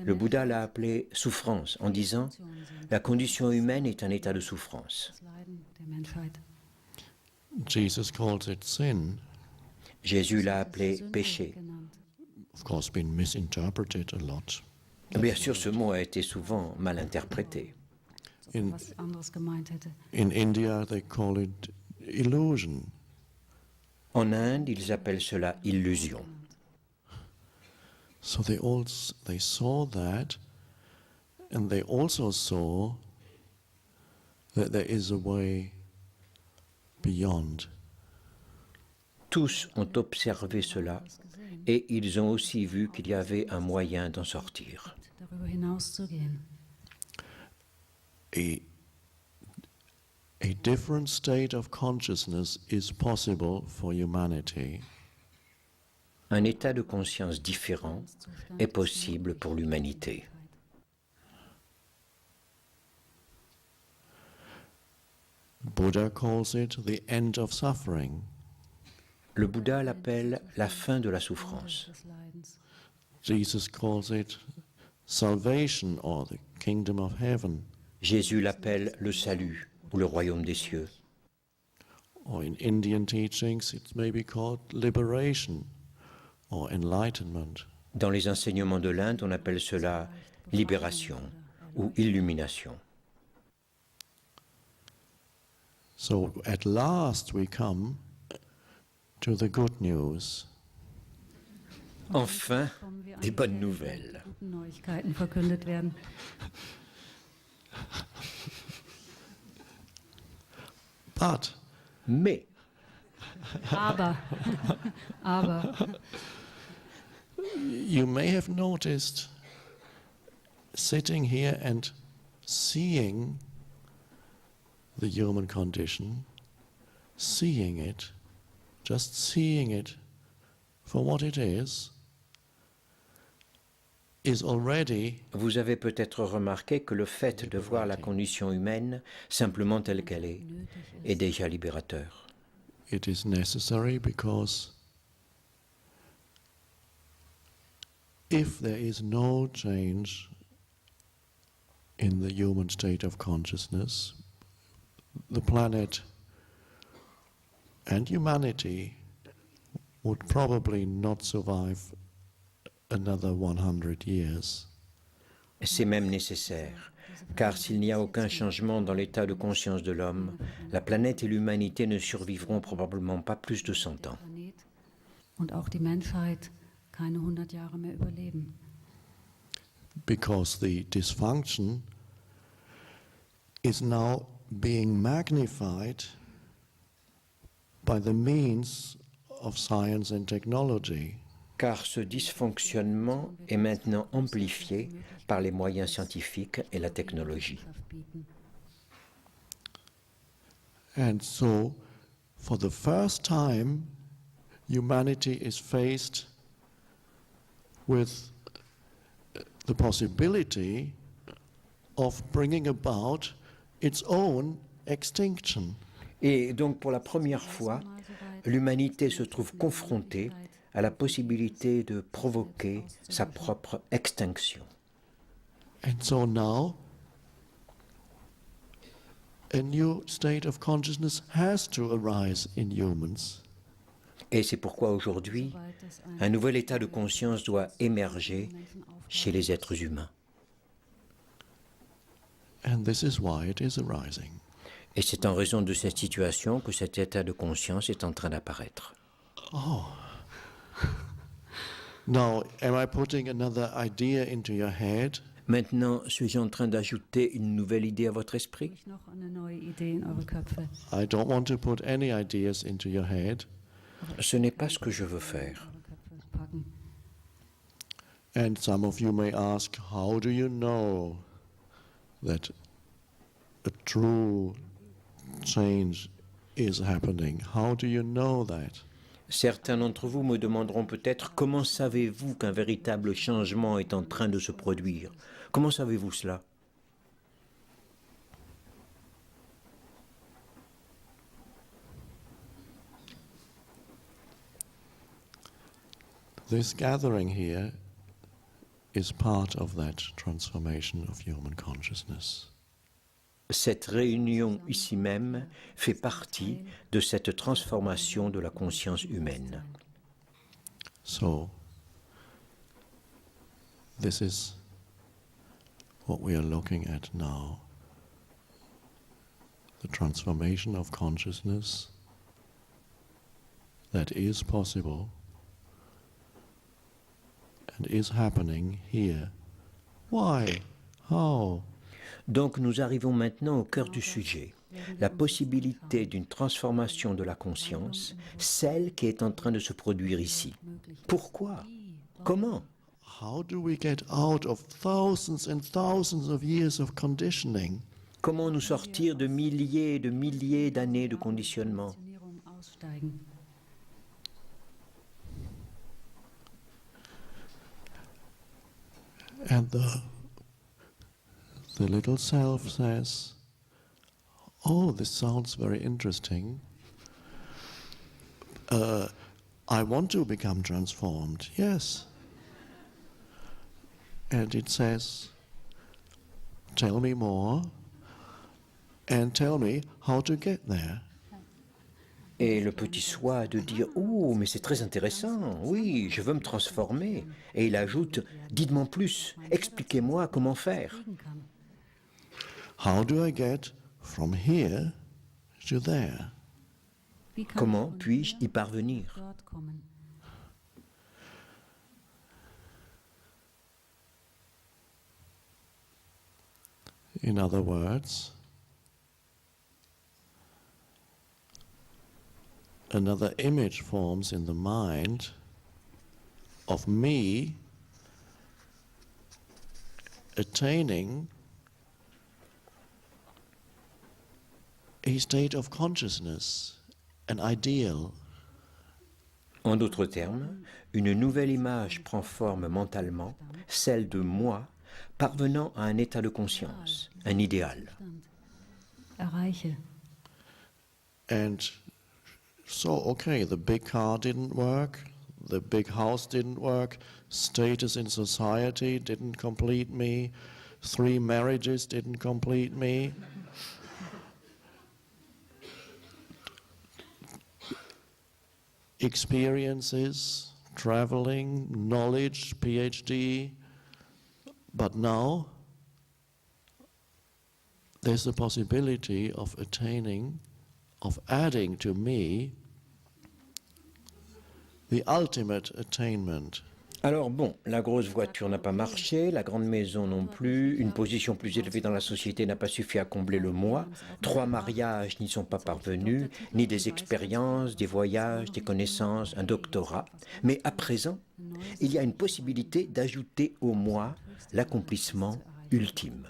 Le Bouddha l'a appelé souffrance en disant « La condition humaine est un état de souffrance ». Jesus calls it sin. Jésus l'a appelé péché. Of course, been misinterpreted a lot. Bien sûr, ce mot a été souvent mal interprété. In India, they call it illusion. En Inde, ils appellent cela illusion. So they saw that, and they also saw that there is a way beyond. Tous ont observé cela et ils ont aussi vu qu'il y avait un moyen d'en sortir. A different state of consciousness is possible for humanity. Un état de conscience différent est possible pour l'humanité. Buddha calls it the end of suffering. Le Bouddha l'appelle la fin de la souffrance. Jesus calls it salvation or the kingdom of heaven. Jésus l'appelle le salut ou le royaume des cieux. Or in Indian teachings, it may be called liberation or enlightenment. Dans les enseignements de l'Inde, on appelle cela libération ou illumination. So at last we come to the good news. Enfin, des bonnes nouvelles. But Mais, Aber, aber, you may have noticed sitting here and seeing the human condition, seeing it, just seeing it for what it is already vous avez peut-être remarqué que le fait de voir la condition humaine simplement telle qu'elle est déjà libérateur. it is necessary, because if there is no change in the human state of consciousness, the planet and humanity would probably not survive another 100 years. C'est même nécessaire, car s'il n'y a aucun changement dans l'état de conscience de l'homme, la planète et l'humanité ne survivront probablement pas plus de 100 ans. und auch die Menschheit keine 100 Jahre mehr überleben. Because the dysfunction is now being magnified by the means of science and technology. Car ce dysfonctionnement est maintenant amplifié par les moyens scientifiques et la technologie. And so, for the first time, humanity is faced with the possibility of bringing about its own extinction. Et donc pour la première fois, l'humanité se trouve confrontée à la possibilité de provoquer sa propre extinction. And so now, a new state of consciousness has to arise in humans. Et c'est pourquoi aujourd'hui, un nouvel état de conscience doit émerger chez les êtres humains. And this is why it is arising. Et c'est en raison de cette situation que cet état de conscience est en train d'apparaître. Oh. Now, am I putting another idea into your head? Maintenant, suis-je en train d'ajouter une nouvelle idée à votre esprit? Noch eine neue Idee in eure Köpfe. I don't want to put any ideas into your head. Ce n'est pas ce que je veux faire. Eure Köpfe packen. And some of you may ask, how do you know that a true change is happening? How do you know that? Certains d'entre vous me demanderont peut-être comment savez-vous qu'un véritable changement est en train de se produire? Comment savez-vous cela? This gathering here is part of that transformation of human consciousness. Cette réunion ici même fait partie de cette transformation de la conscience humaine. So, this is what we are looking at now. The transformation of consciousness that is possible and is happening here. Why? How? Donc nous arrivons maintenant au cœur du sujet, la possibilité d'une transformation de la conscience, celle qui est en train de se produire ici. Pourquoi? Comment? How do we get out of thousands and thousands of years of conditioning? Comment nous sortir de milliers et de milliers d'années de conditionnement? Konditionierung aussteigen. And the little self says, oh, this sounds very interesting. I want to become transformed, yes. And it says, tell me more and tell me how to get there. Et le petit soi de dire « Oh, mais c'est très intéressant, oui, je veux me transformer ». Et il ajoute « Dites-moi plus, expliquez-moi comment faire ». How do I get from here to there? Wie kann Comment ich von puis-je hier y parvenir? dort kommen? In other words, another image forms in the mind of me attaining a state of consciousness, an ideal. En d'autres termes, une nouvelle image prend forme mentalement, celle de moi, parvenant à un état de conscience, un idéal. Erreiche. And so, okay, the big car didn't work, the big house didn't work, status in society didn't complete me, 3 marriages didn't complete me. Experiences, traveling, knowledge, PhD, but now there's the possibility of attaining, of adding to me the ultimate attainment. Alors bon, la grosse voiture n'a pas marché, la grande maison non plus, une position plus élevée dans la société n'a pas suffi à combler le moi, 3 mariages n'y sont pas parvenus, ni des expériences, des voyages, des connaissances, un doctorat. Mais à présent, il y a une possibilité d'ajouter au moi l'accomplissement ultime.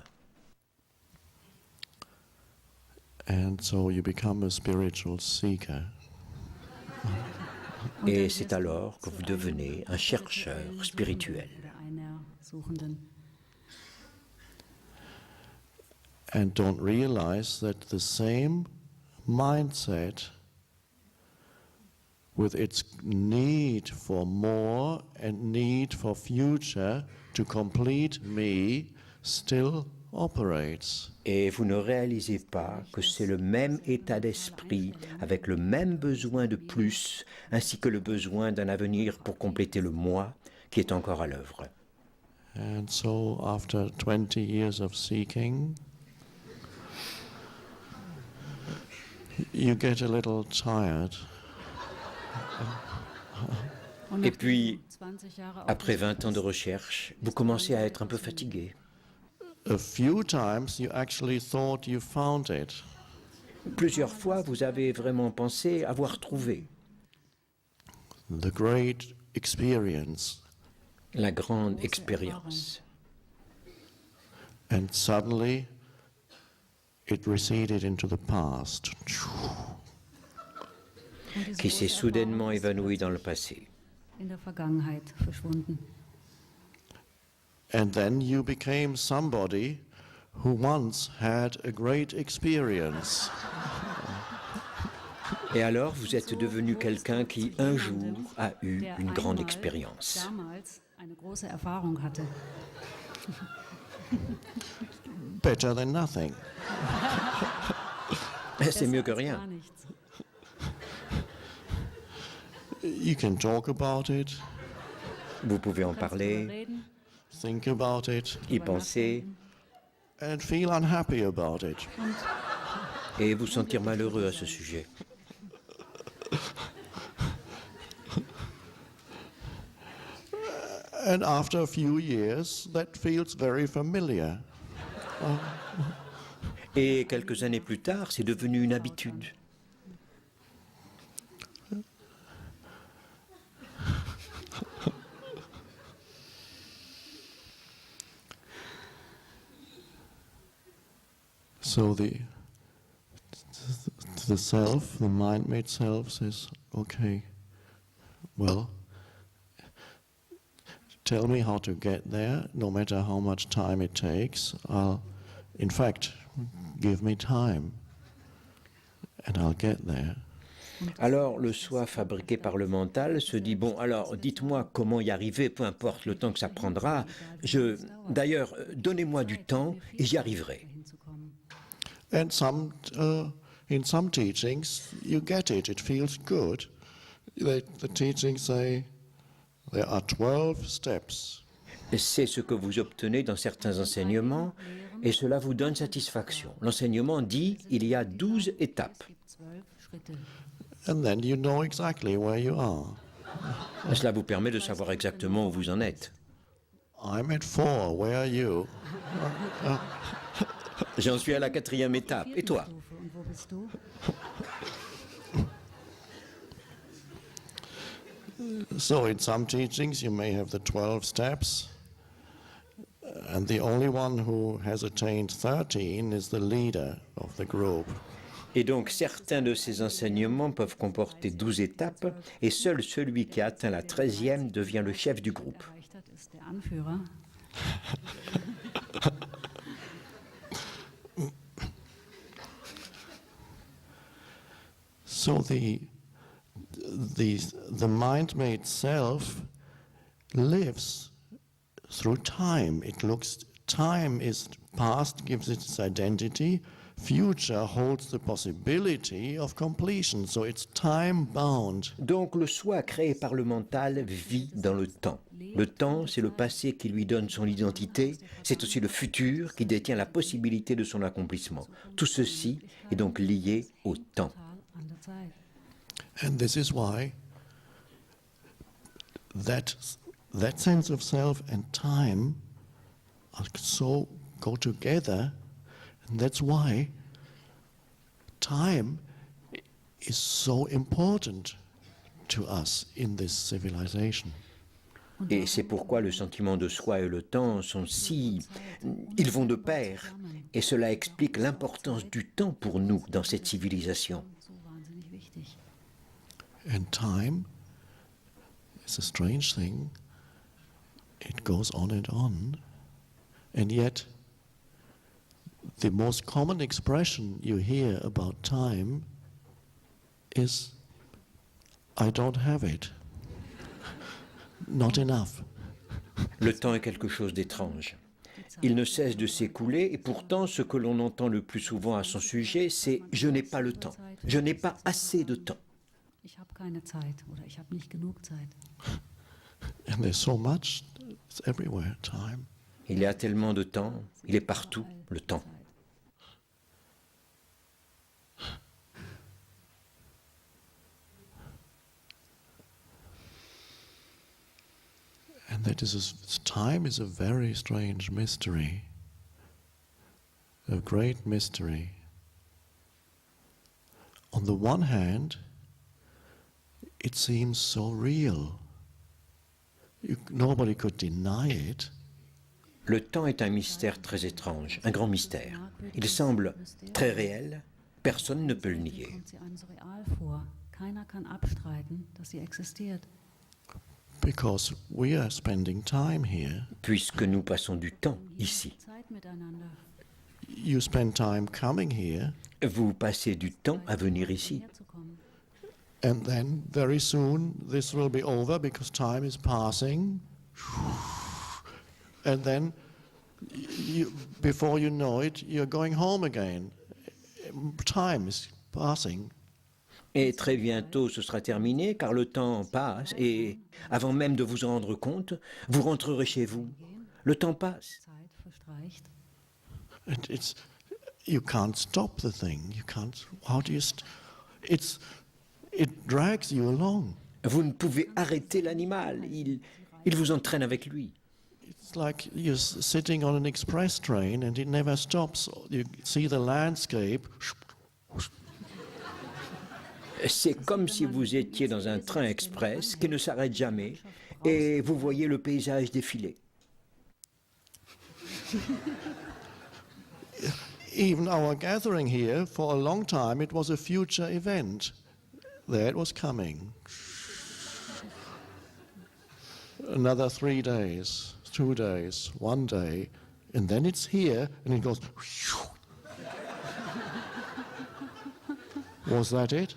And so you become a spiritual seeker. Et c'est alors que vous devenez un chercheur spirituel. And don't realize that the same mindset, with its need for more and need for future to complete me, still operates. Et vous ne réalisez pas que c'est le même état d'esprit, avec le même besoin de plus, ainsi que le besoin d'un avenir pour compléter le moi, qui est encore à l'œuvre. And so after 20 years of seeking, you get a little tired. Et puis, après 20 ans de recherche, vous commencez à être un peu fatigué. A few times you actually thought you found it. Plusieurs fois, vous avez vraiment pensé avoir trouvé The great experience. la grande expérience. And suddenly it receded into the past. Qui s'est soudainement évanoui dans le passé. In der Vergangenheit verschwunden. And then you became somebody who once had a great experience. Et alors, vous êtes devenu quelqu'un qui, un jour, a eu une grande expérience. Damals eine große Erfahrung hatte. Better than nothing. C'est mieux que rien. Gar nichts. You can talk about it, Vous pouvez en parler, Reden, think about it, y penser and feel unhappy about it. et vous sentir malheureux à ce sujet. And after a few years, that feels very familiar. Et quelques années plus tard, c'est devenu une habitude. So the self, the mind-made self says, okay, well, tell me how to get there, no matter how much time it takes. In fact, give me time, and I'll get there. Alors, le soi fabriqué par le mental se dit, bon, alors, dites-moi comment y arriver, peu importe le temps que ça prendra. D'ailleurs, donnez-moi du temps et j'y arriverai. And in some teachings, you get it. It feels good. The teachings say there are 12 steps. C'est ce que vous obtenez dans certains enseignements et cela vous donne satisfaction. L'enseignement dit il y a 12 étapes. And then you know exactly where you are. Cela vous permet de savoir exactement où vous en êtes. I'm at 4. Where are you? J'en suis à la 4e étape. Et toi? So in some teachings you may have the 12 steps, and the only one who has attained 13 is the leader of the group. Et donc certains de ces enseignements peuvent comporter 12 étapes, et seul celui qui a atteint la 13e devient le chef du groupe. So the mind-made self lives through time. It looks, time is past, gives it its identity. Future holds the possibility of completion, so it's time-bound. Donc le soi créé par le mental vit dans le temps. Le temps, c'est le passé qui lui donne son identité, c'est aussi le futur qui détient la possibilité de son accomplissement. Tout ceci est donc lié au temps. And this is why that sense of self and time are so go together, and that's why time is so important to us in this civilization. Et c'est pourquoi le sentiment de soi et le temps ils vont de pair, et cela explique l'importance du temps pour nous dans cette civilisation. And time is a strange thing. It goes on, and yet the most common expression you hear about time is, I don't have it. Not enough. Le temps est quelque chose d'étrange. Il ne cesse de s'écouler, et pourtant ce que l'on entend le plus souvent à son sujet, c'est « je n'ai pas le temps, je n'ai pas assez de temps ». Ich habe keine Zeit oder ich habe nicht genug Zeit. And there's so much, it's everywhere, time. Il y a tellement de temps, il est partout, le temps. And time is a very strange mystery, a great mystery. On the one hand, it seems so real. Nobody could deny it. Le temps est un mystère très étrange, un grand mystère. Il semble très réel, personne ne peut le nier. Keiner kann abstreiten, dass sie existiert. Because we are spending time here. Puisque nous passons du temps ici. You spend time coming here. Vous passez du temps à venir ici. And then very soon this will be over because time is passing. And then before you know it, you're going home again. Time is passing. Et très bientôt ce sera terminé car le temps passe et avant même de vous en rendre compte, vous rentrerez chez vous. Le temps passe. You can't stop the thing. You can't. How do you? It drags you along. Vous ne pouvez arrêter l'animal. Il vous entraîne avec lui. It's like you're sitting on an express train and it never stops. You see the landscape. C'est comme si vous étiez dans un train express qui ne s'arrête jamais et vous voyez le paysage défiler. Even our gathering here, for a long time, it was a future event. There it was coming. Another 3 days, 2 days, 1 day, and then it's here, and it goes. Was that it?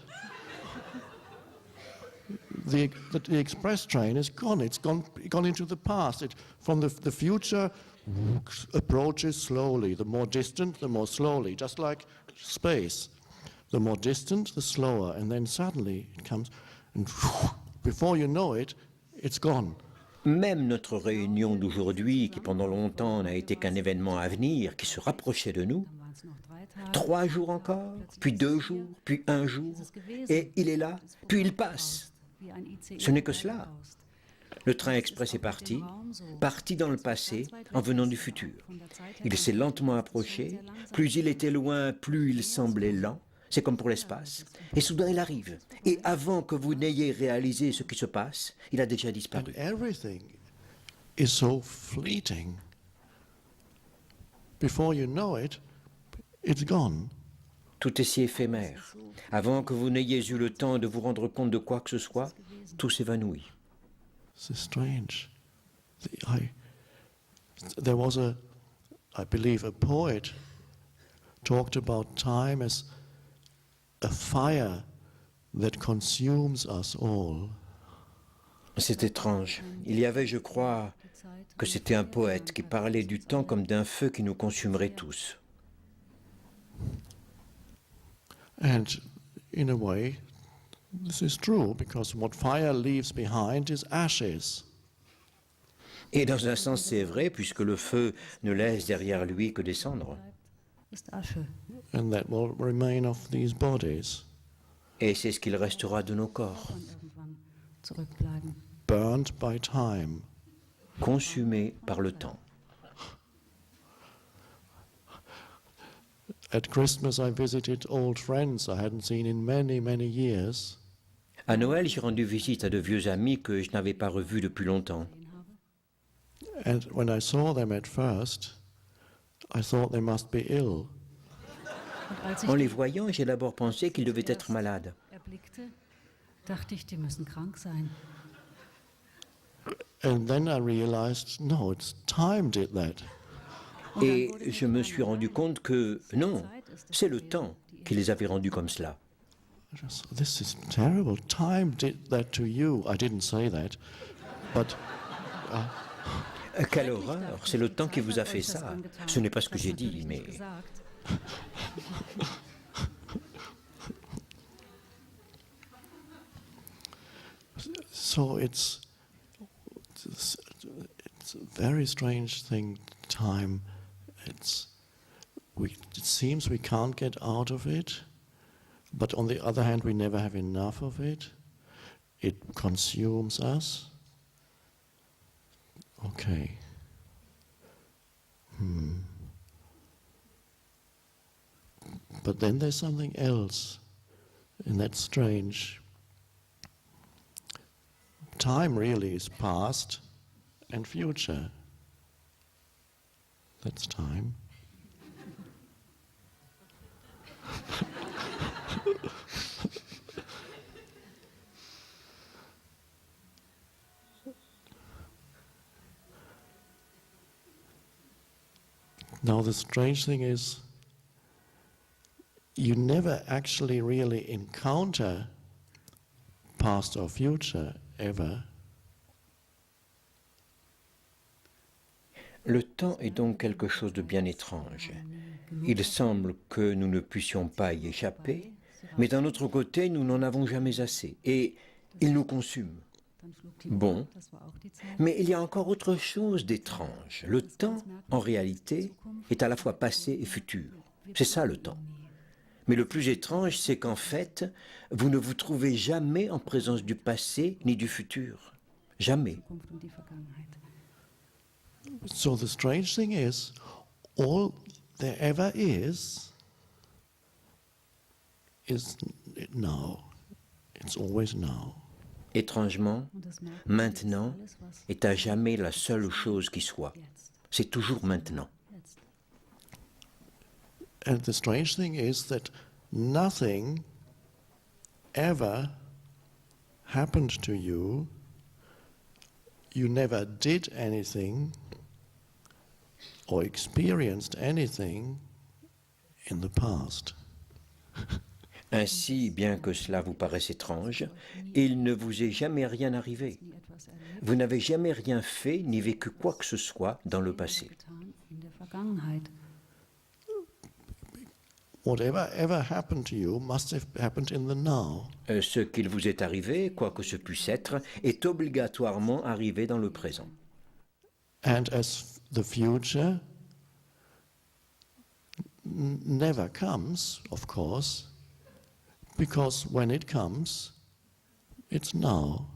The express train is gone. It's gone into the past. From the future approaches slowly. The more distant, the more slowly. Just like space. The more distant, the slower. And then suddenly it comes, and before you know it, it's gone. Même notre réunion d'aujourd'hui, qui pendant longtemps n'a été qu'un événement à venir, qui se rapprochait de nous, 3 jours encore, puis 2 jours, puis 1 jour, et il est là, puis il passe. Ce n'est que cela. Le train express est parti dans le passé, en venant du futur. Il s'est lentement approché, plus il était loin, plus il semblait lent, C'est comme pour l'espace. Et soudain, il arrive. Et avant que vous n'ayez réalisé ce qui se passe, il a déjà And disparu. everything is so fleeting. Before you know it, it's gone. Tout est si éphémère. Avant que vous n'ayez eu le temps de vous rendre compte de quoi que ce soit, tout s'évanouit. It's strange. There was I believe, a poet talked about time as a fire that consumes us all. C'est étrange. Il y avait, je crois, que c'était un poète qui parlait du temps comme d'un feu qui nous consumerait tous. And in a way, this is true, because what fire leaves behind is ashes. Et dans un sens, c'est vrai, puisque le feu ne laisse derrière lui que des cendres. Ist Asche. And that will remain of these bodies, Et c'est ce qu'il restera de nos corps, Und irgendwann zurückbleiben. burnt by time. consumés par le temps. At Christmas I visited old friends I hadn't seen in many, many years. À Noël, j'ai rendu visite à de vieux amis que je n'avais pas revus depuis longtemps. And when I saw them at first, I thought they must be ill. Und als En ich les voyant, j'ai d'abord pensé qu'ils devaient être malades. erblickte, dachte ich, die müssen krank sein. And then I realized, no, it's time did that. Et je me suis rendu compte que non, c'est le temps qui les avait rendus comme cela. This is terrible. Time did that to you. I didn't say that. But Quelle horreur, c'est le temps qui vous a fait ça. Ce n'est pas ce que j'ai dit, mais so it's a very strange thing, time. It seems we can't get out of it, but on the other hand, we never have enough of it. It consumes us. Okay. But then there's something else, and that's strange. Time really is past and future. That's time. Now the strange thing is, you never actually really encounter past or future ever. le temps est donc quelque chose de bien étrange. Il semble que nous ne puissions pas y échapper, mais d'un autre côté, nous n'en avons jamais assez, et il nous consume. Bon, mais il y a encore autre chose d'étrange. Le temps, en réalité, est à la fois passé et futur. C'est ça le temps. Mais le plus étrange, c'est qu'en fait, vous ne vous trouvez jamais en présence du passé ni du futur. Jamais. So the strange thing is, all there ever is now. It's always now. Étrangement, maintenant est à jamais la seule chose qui soit. C'est toujours maintenant. And the strange thing is that nothing ever happened to you. You never did anything or experienced anything in the past. Ainsi, bien que cela vous paraisse étrange, il ne vous est jamais rien arrivé. Vous n'avez jamais rien fait ni vécu quoi que ce soit dans le passé. Whatever ever happened to you must have happened in the now. Ce qu'il vous est arrivé, quoi que ce puisse être, est obligatoirement arrivé dans le présent. And as the future never comes, of course, because when it comes, it's now.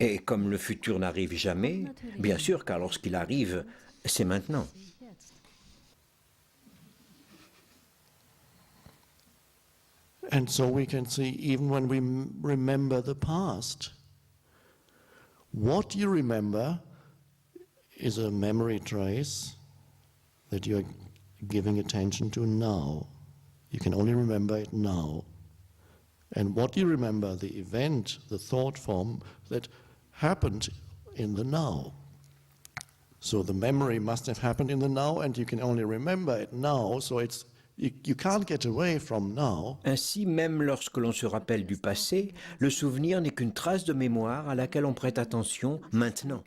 Et comme le futur n'arrive jamais, bien sûr, car lorsqu'il arrive, c'est maintenant. And so we can see, even when we remember the past, what you remember is a memory trace that you're giving attention to now. You can only remember it now. And what you remember, the event, the thought form that happened in the now. So the memory must have happened in the now, and you can only remember it now, so you can't get away from now. Ainsi, même lorsque l'on se rappelle du passé, le souvenir n'est qu'une trace de mémoire à laquelle on prête attention maintenant.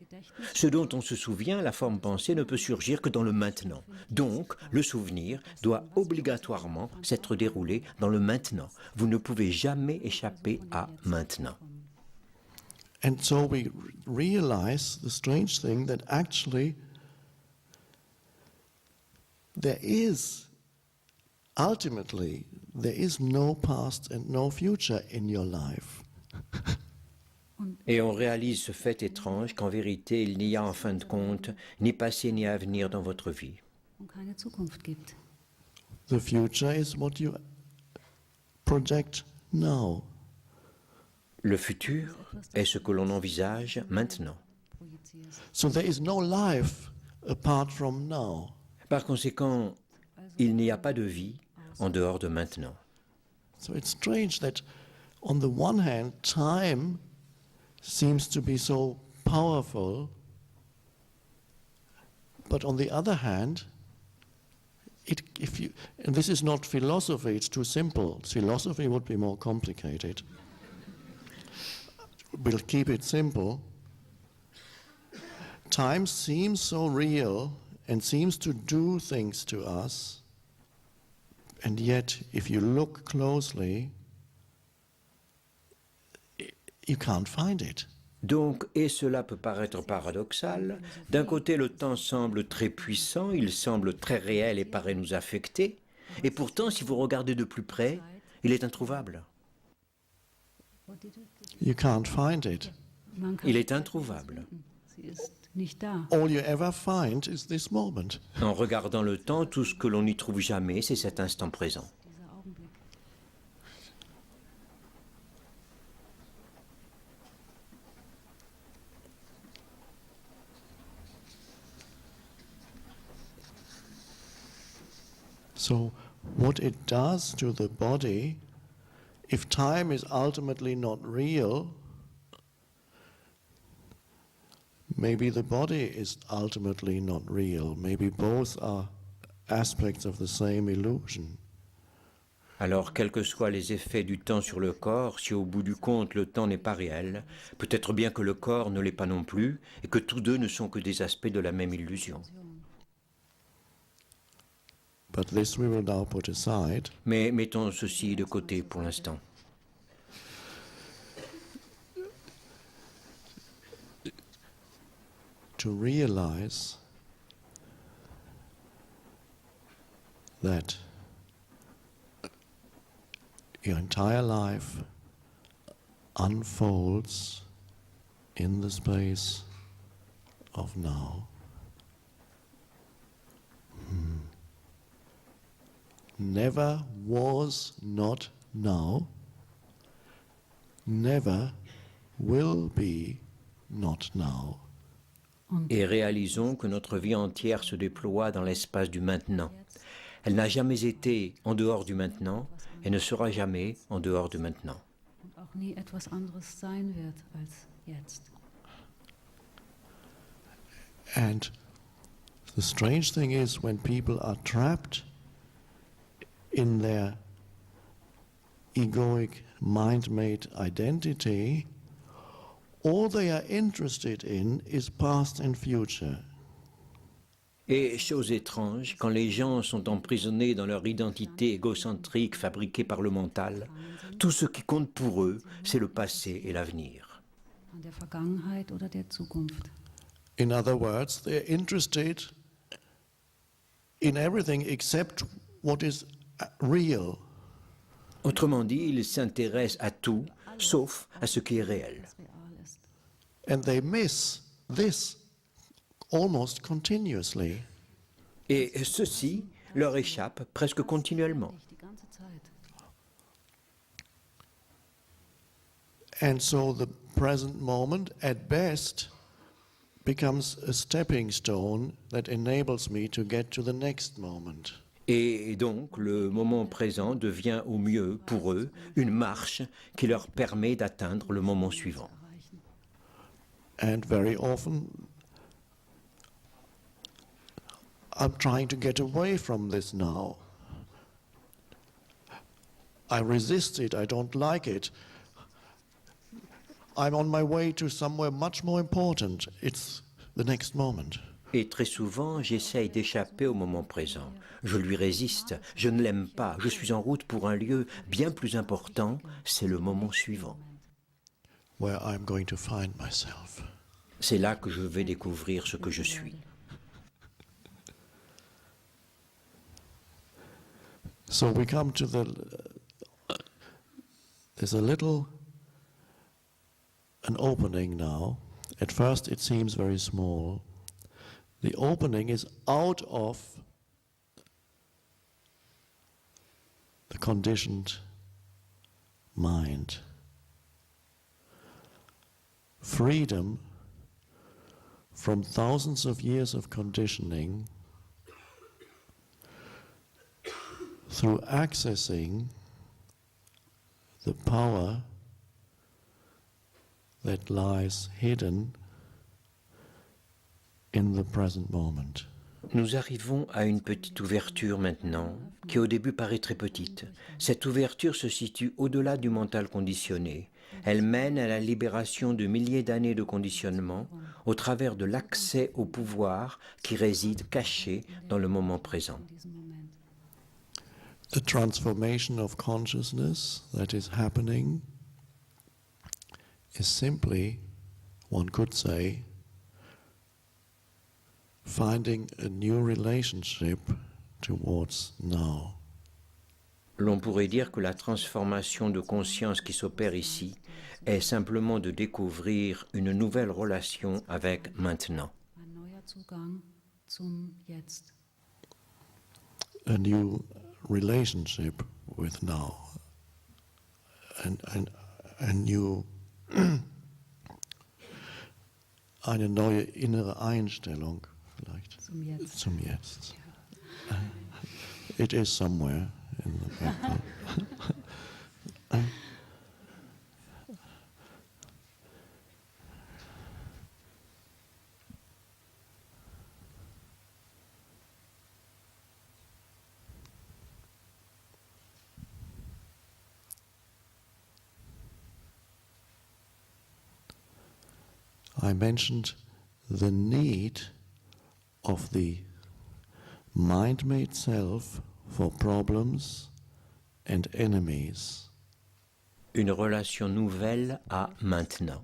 Ce dont on se souvient, la forme pensée, ne peut surgir que dans le maintenant. Donc, le souvenir doit obligatoirement s'être déroulé dans le maintenant. Vous ne pouvez jamais échapper à maintenant. And so we realize the strange thing that actually ultimately, there is no past and no future in your life. Et on réalise ce fait étrange qu'en vérité, il n'y a en fin de compte ni passé ni avenir dans votre vie. Und keine Zukunft gibt. The future is what you project now. Le futur est ce que l'on envisage maintenant. So there is no life apart from now. Par conséquent, il n'y a pas de vie en dehors de maintenant. So it's strange that on the one hand, time seems to be so powerful, but on the other hand, and this is not philosophy, it's too simple. Philosophy would be more complicated. We'll keep it simple. Time seems so real and seems to do things to us, and yet, if you look closely, you can't find it. Donc, et cela peut paraître paradoxal, d'un côté le temps semble très puissant, il semble très réel et paraît nous affecter, et pourtant si vous regardez de plus près, il est introuvable. You can't find it. Il est introuvable. Sie ist nicht da. All you ever find is this moment. En regardant le temps, tout ce que l'on n'y trouve jamais, c'est cet instant présent. Dieser Augenblick. So what it does to the body, if time is ultimately not real, maybe the body is ultimately not real. Maybe both are aspects of the same illusion. Alors, quels que soient les effets du temps sur le corps, si au bout du compte le temps n'est pas réel, peut-être bien que le corps ne l'est pas non plus, et que tous deux ne sont que des aspects de la même illusion. But this we will now put aside. Mais mettons ceci de côté pour l'instant. To realize that your entire life unfolds in the space of now. Never was not now, never will be not now. Et réalisons que notre vie entière se déploie dans l'espace du maintenant. Elle n'a jamais été en dehors du maintenant et ne sera jamais en dehors du maintenant. Und auch nie etwas anderes sein wird als jetzt. And the strange thing is, when people are trapped in their egoic mind-made identity, all they are interested in is past and future. Et chose étrange, quand les gens sont emprisonnés dans leur identité égocentrique fabriquée par le mental, tout ce qui compte pour eux, c'est le passé et l'avenir. An der Vergangenheit oder der Zukunft. In other words, they're interested in everything except what is real. Autrement dit, ils s'intéressent à tout, sauf à ce qui est réel. Was real ist. And they miss this almost continuously. Et ceci leur échappe presque continuellement. Nicht die ganze Zeit. And so the present moment, at best, becomes a stepping stone that enables me to get to the next moment. Et donc, le moment présent devient au mieux, pour eux, une marche qui leur permet d'atteindre le moment suivant. And very often, I'm trying to get away from this now. I resist it, I don't like it. I'm on my way to somewhere much more important. It's the next moment. Et très souvent, j'essaye d'échapper au moment présent. Je lui résiste, je ne l'aime pas, je suis en route pour un lieu bien plus important, c'est le moment suivant. Where I'm going to find myself. C'est là que je vais découvrir ce que je suis. So we come to there's an opening now. At first it seems very small. The opening is out of the conditioned mind. Freedom from thousands of years of conditioning through accessing the power that lies hidden in the present moment. Nous arrivons à une petite ouverture maintenant, qui au début paraît très petite. Cette ouverture se situe au-delà du mental conditionné. Elle mène à la libération de milliers d'années de conditionnement au travers de l'accès au pouvoir qui réside caché dans le moment présent. The transformation of consciousness that is happening is simply, one could say, finding a new relationship towards now. L'on pourrait dire que la transformation de conscience qui s'opère ici est simplement de découvrir une nouvelle relation avec maintenant. A new relationship with now. And a new eine neue innere Einstellung vielleicht zum Jetzt. It is somewhere in the background. I mentioned the need of the mind-made self for problems and enemies. Une relation nouvelle à maintenant.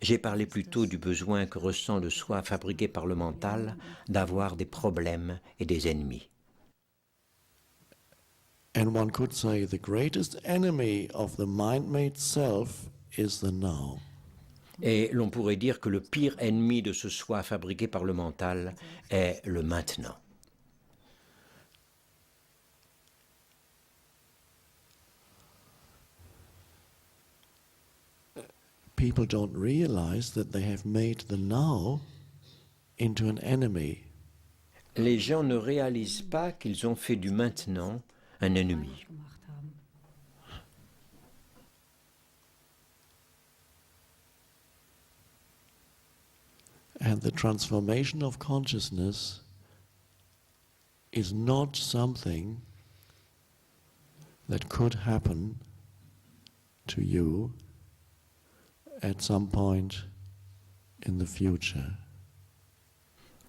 J'ai parlé plutôt du besoin que ressent le soi fabriqué par le mental d'avoir des problèmes et des ennemis. And one could say the greatest enemy of the mind-made self is the now. Et l'on pourrait dire que le pire ennemi de ce soi fabriqué par le mental est le maintenant. People don't realize that they have made the now into an enemy. Les gens ne réalisent pas qu'ils ont fait du maintenant un ennemi. And the transformation of consciousness is not something that could happen to you at some point in the future.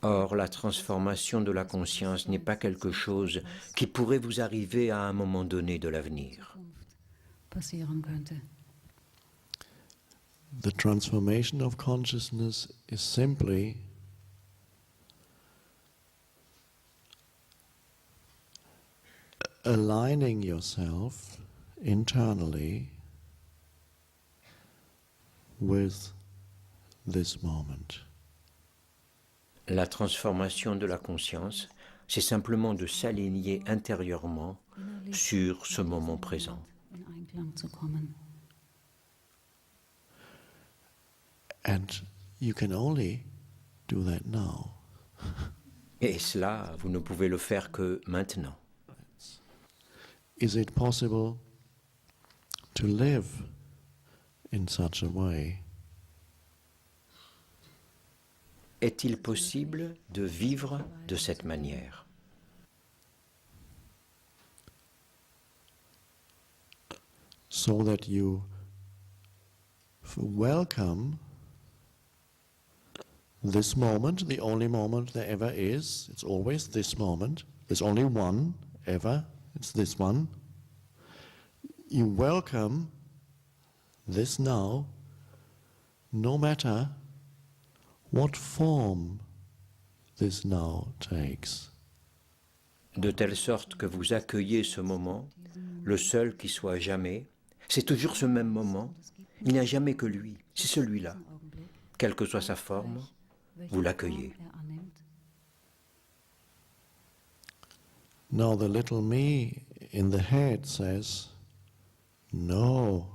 Or, la transformation de la conscience n'est pas quelque chose qui pourrait vous arriver à un moment donné de l'avenir. The transformation of consciousness is simply aligning yourself internally with this moment. La transformation de la conscience, c'est simplement de s'aligner intérieurement sur ce moment présent. And you can only do that now. Et cela, vous ne pouvez le faire que maintenant. Is it possible to live in such a way? Est-il possible de vivre de cette manière? So that you welcome this moment, the only moment there ever is. It's always this moment. There's only one ever. It's this one. You welcome this now, no matter what form this now takes. De telle sorte que vous accueillez ce moment, le seul qui soit jamais. C'est toujours ce même moment. Il n'y a jamais que lui. C'est celui-là. Quelle que soit sa forme, vous l'accueillez. Now the little me in the head says, no,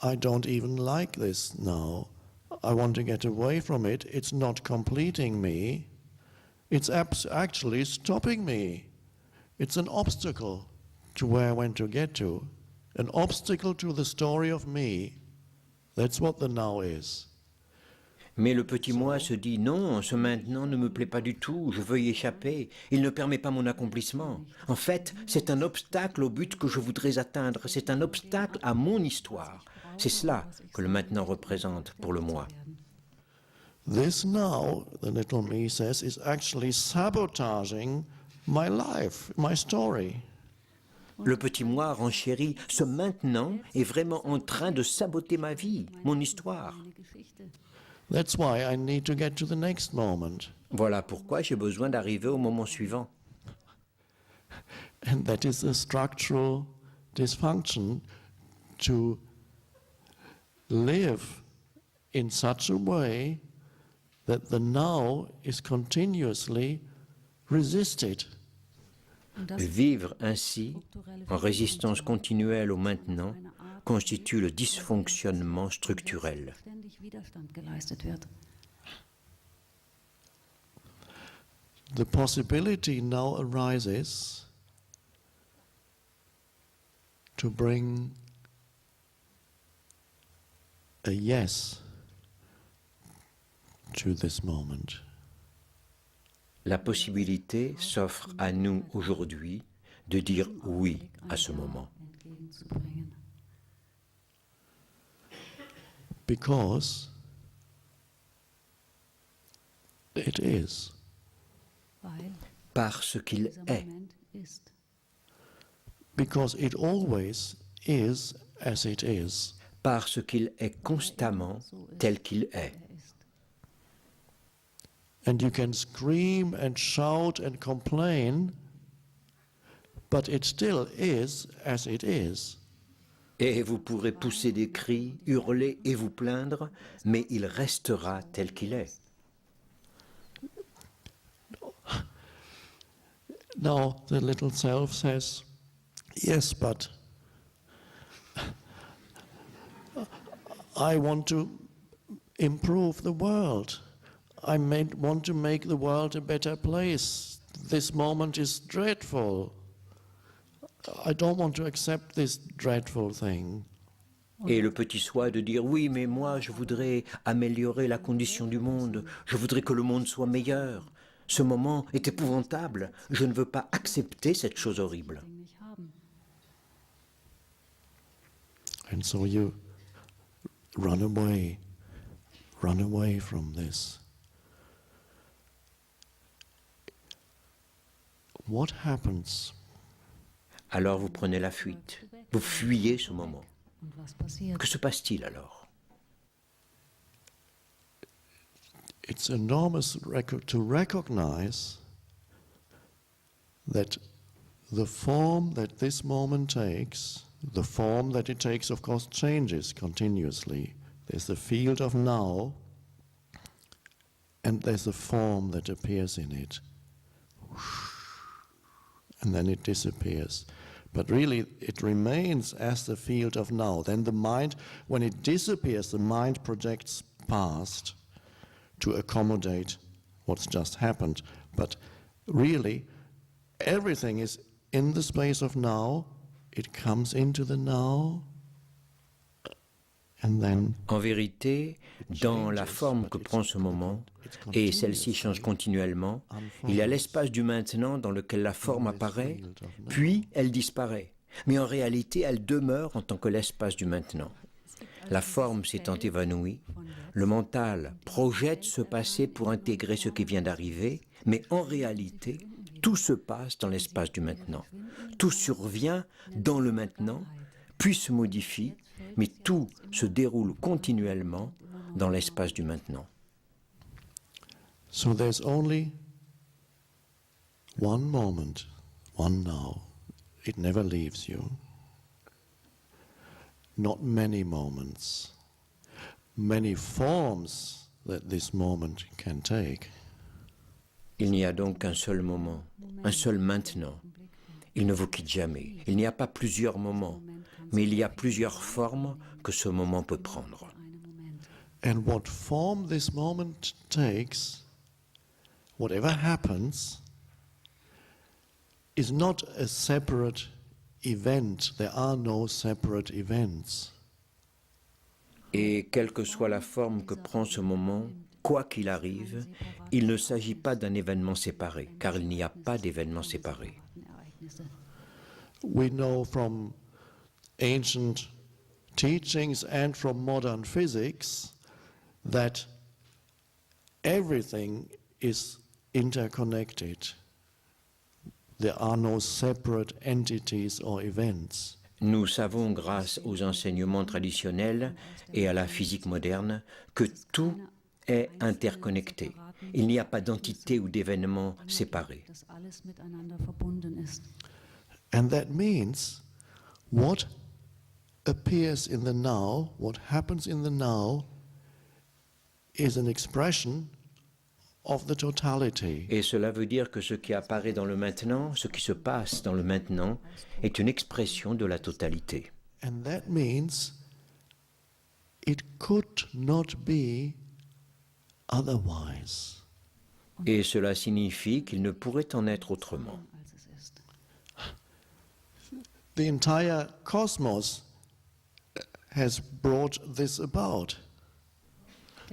I don't even like this now. I want to get away from it. It's not completing me. It's actually stopping me. It's an obstacle to where I want to get to. An obstacle to the story of me. That's what the now is. Mais le petit moi se dit « Non, ce maintenant ne me plaît pas du tout, je veux y échapper, il ne permet pas mon accomplissement. En fait, c'est un obstacle au but que je voudrais atteindre, c'est un obstacle à mon histoire. » C'est cela que le maintenant représente pour le moi. This now, the little me says, is actually sabotaging my life, my story. Le petit moi renchérit, ce maintenant est vraiment en train de saboter ma vie, mon histoire. That's why I need to get to the next moment. Voilà pourquoi j'ai besoin d'arriver au moment suivant. And that is a structural dysfunction, to live in such a way that the now is continuously resisted. Vivre ainsi, en résistance continuelle au maintenant, constitue le dysfonctionnement structurel. The possibility now arises to bring a yes to this moment. La possibilité s'offre à nous aujourd'hui de dire oui à ce moment. Because it is. Parce qu'il est. Because it always is as it is. Parce qu'il est constamment tel qu'il est. And you can scream and shout and complain, but it still is as it is. Et vous pourrez pousser des cris, hurler et vous plaindre, mais il restera tel qu'il est. Now the little self says, yes, but I want to improve the world. I want to make the world a better place. This moment is dreadful. I don't want to accept this dreadful thing. Et le petit soi de dire oui, mais moi je voudrais améliorer la condition du monde, je voudrais que le monde soit meilleur. Ce moment est épouvantable, je ne veux pas accepter cette chose horrible. And so you run away from this. What happens? Alors vous prenez la fuite, vous fuyez ce moment. Que se passe-t-il alors? It's enormous to recognize that the form that this moment takes, the form that it takes, of course, changes continuously. There's the field of now, and there's a form that appears in it. And then it disappears. But really, it remains as the field of now. Then the mind, when it disappears, the mind projects past to accommodate what's just happened. But really, everything is in the space of now. It comes into the now. And then En vérité, dans la forme que prend ce moment, et celle-ci change continuellement, il y a l'espace du maintenant dans lequel la forme apparaît, puis elle disparaît. Mais en réalité, elle demeure en tant que l'espace du maintenant. La forme s'étant évanouie, le mental projette ce passé pour intégrer ce qui vient d'arriver, mais en réalité, tout se passe dans l'espace du maintenant. Tout survient dans le maintenant, puis se modifie, mais tout se déroule continuellement dans l'espace du maintenant. so there's only one moment, one now. It never leaves you. Not many moments, many forms that this moment can take. Il n'y a donc qu'un seul moment, un seul maintenant. Il ne vous quitte jamais. Il n'y a pas plusieurs moments, mais il y a plusieurs formes que ce moment peut prendre. And what form this moment takes, whatever happens, is not a separate event. There are no separate events. Et quelle que soit la forme que prend ce moment, quoi qu'il arrive, il ne s'agit pas d'un événement séparé, car il n'y a pas d'événement séparé. We know from ancient teachings and from modern physics that everything is interconnected. There are no separate entities or events. Nous savons, grâce aux enseignements traditionnels et à la physique moderne, que tout est interconnecté. Il n'y a pas d'entité ou d'événement séparés. And that means what appears in the now, what happens in the now, is an expression of the totality. Et cela veut dire que ce qui apparaît dans le maintenant, ce qui se passe dans le maintenant, est une expression de la totalité. And that means it could not be otherwise. Et cela signifie qu'il ne pourrait en être autrement. The entire cosmos has brought this about.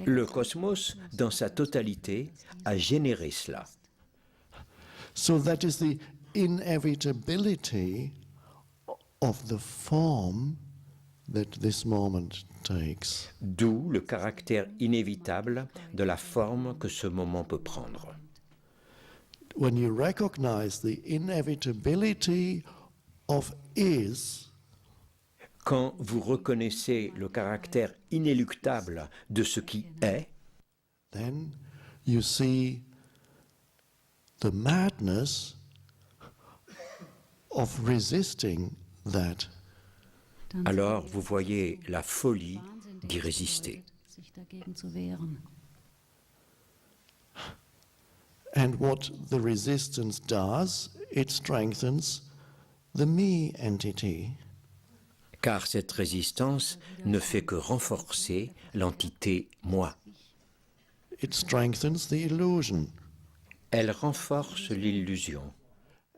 Le cosmos, dans sa totalité, a généré cela. So that is the inevitability of the form that this moment takes. D'où le caractère inévitable de la forme que ce moment peut prendre. When you recognize the inevitability of is, Quand vous reconnaissez le caractère inéluctable de ce qui est, then you see the madness of resisting that. alors vous voyez la folie d'y résister. And what the resistance does, it strengthens the me entity. Car cette résistance ne fait que renforcer l'entité moi. It strengthens the illusion. Elle renforce l'illusion.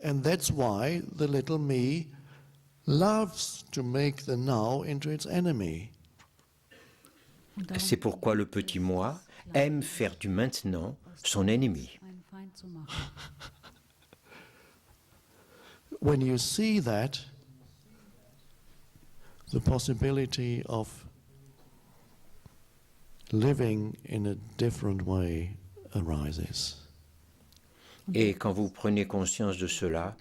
And that's why the little me loves to make the now into its enemy. C'est pourquoi le petit moi aime faire du maintenant son ennemi. When you see that, the possibility of living in a different way arises. Et quand vous prenez conscience de cela,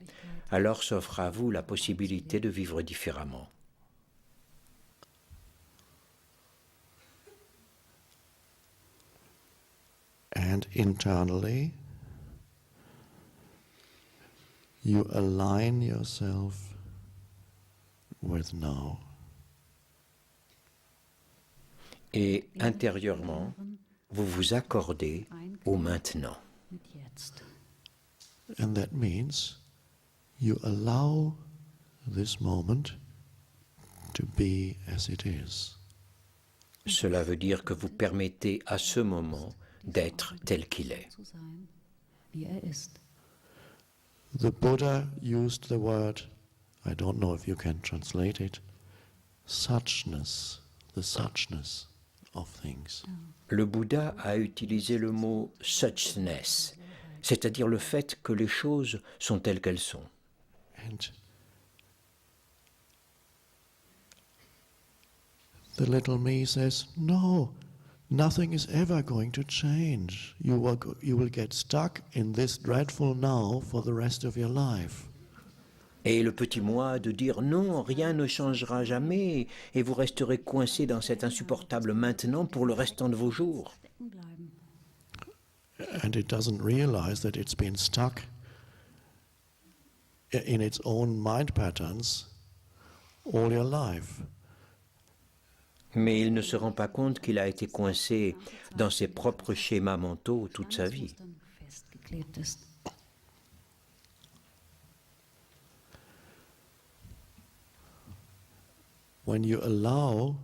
alors s'offre à vous la possibilité de vivre différemment. And internally, you align yourself with now. Et intérieurement, vous vous accordez au maintenant. And that means you allow this moment to be as it is. Cela veut dire que vous permettez à ce moment d'être tel qu'il est. Zu sein, wie ist. The Buddha used the word, I don't know if you can translate it, suchness, the suchness of things. Le Bouddha a utilisé le mot suchness, c'est-à-dire le fait que les choses sont telles qu'elles sont. And the little me says, no, nothing is ever going to change. You will get stuck in this dreadful now for the rest of your life. Et le petit moi de dire non, rien ne changera jamais et vous resterez coincé dans cet insupportable maintenant pour le restant de vos jours. Stecken bleiben. And it doesn't realize that it's been stuck in its own mind patterns all your life. Mais il ne se rend pas compte qu'il a été coincé dans ses propres schémas mentaux toute sa vie. Mustern festgeklebt ist. When you allow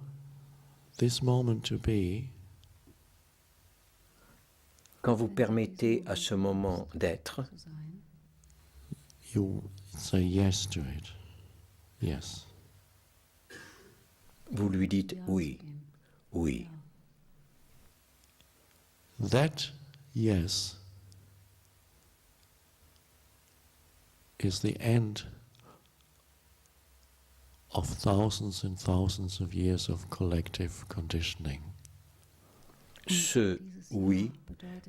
this moment to be, Quand vous permettez à ce moment d'être, Zu sein. you say yes to it. Yes. vous lui dites oui, oui. That yes is the end of thousands and thousands of years of collective conditioning. Ce oui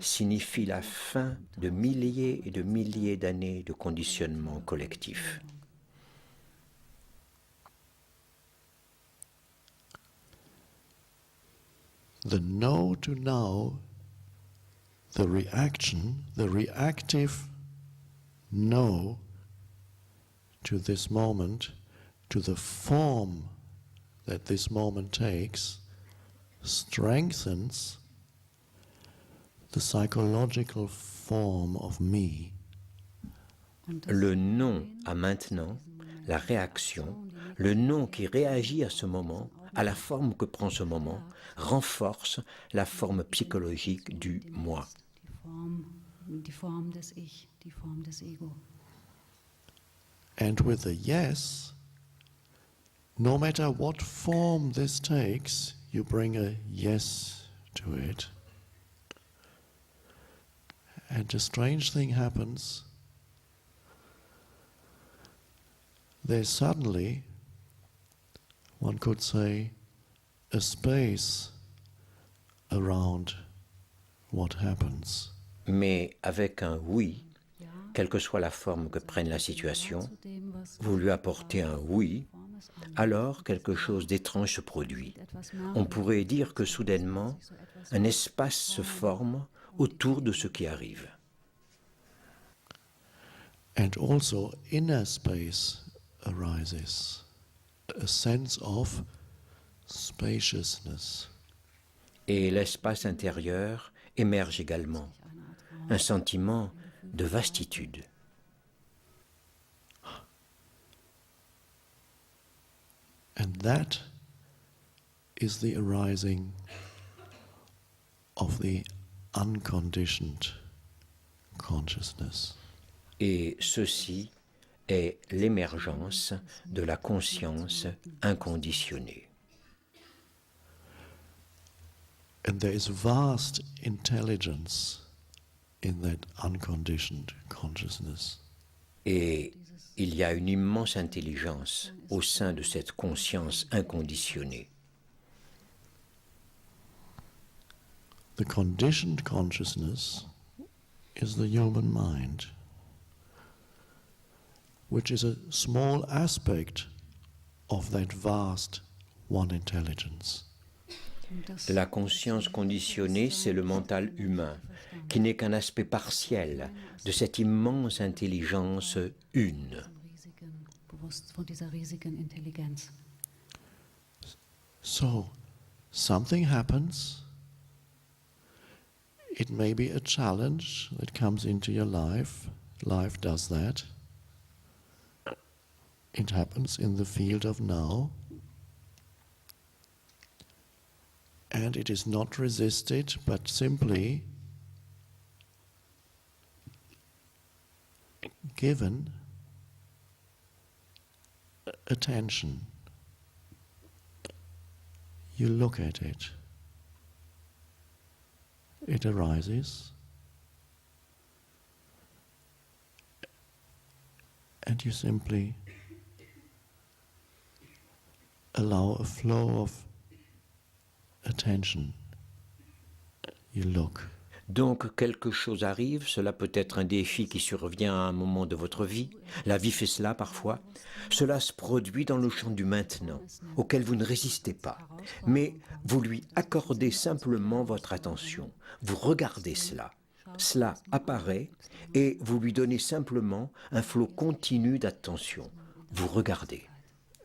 signifie la fin de milliers et de milliers d'années de conditionnement collectif. The no to now, the reaction, the reactive no to this moment, to the form that this moment takes, strengthens the psychological form of me. Und das Le non à maintenant, la réaction, le non qui réagit à ce moment, à la forme que prend ce moment, renforce la forme psychologique du moi. die Form des Ich, die Form des Ego. And with a yes, no matter what form this takes, you bring a yes to it. And a strange thing happens. There's suddenly, one could say, a space around what happens. Mais avec un oui, quelle que soit la forme que prenne la situation, vous lui apportez un oui, alors quelque chose d'étrange se produit. On pourrait dire que soudainement, un espace se forme autour de ce qui arrive. And also inner space arises, a sense of spaciousness. Et l'espace intérieur émerge également, un sentiment de vastitude. And that is the arising of the unconditioned consciousness. Et ceci est l'émergence de la conscience inconditionnée. And there is vast intelligence in that unconditioned consciousness. Et il y a une immense intelligence au sein de cette conscience inconditionnée. The conditioned consciousness is the human mind, which is a small aspect of that vast one intelligence. La conscience conditionnée, c'est le mental humain, qui n'est qu'un aspect partiel de cette immense intelligence une. Bewusst von dieser riesigen Intelligenz. So, something happens. It may be a challenge that comes into your life. Life does that. It happens in the field of now, and it is not resisted, but simply given attention. You look at it. It arises, and you simply allow a flow of attention. You look. Donc quelque chose arrive, cela peut être un défi qui survient à un moment de votre vie, la vie fait cela parfois, cela se produit dans le champ du maintenant, auquel vous ne résistez pas, mais vous lui accordez simplement votre attention, vous regardez cela, cela apparaît et vous lui donnez simplement un flot continu d'attention, vous regardez.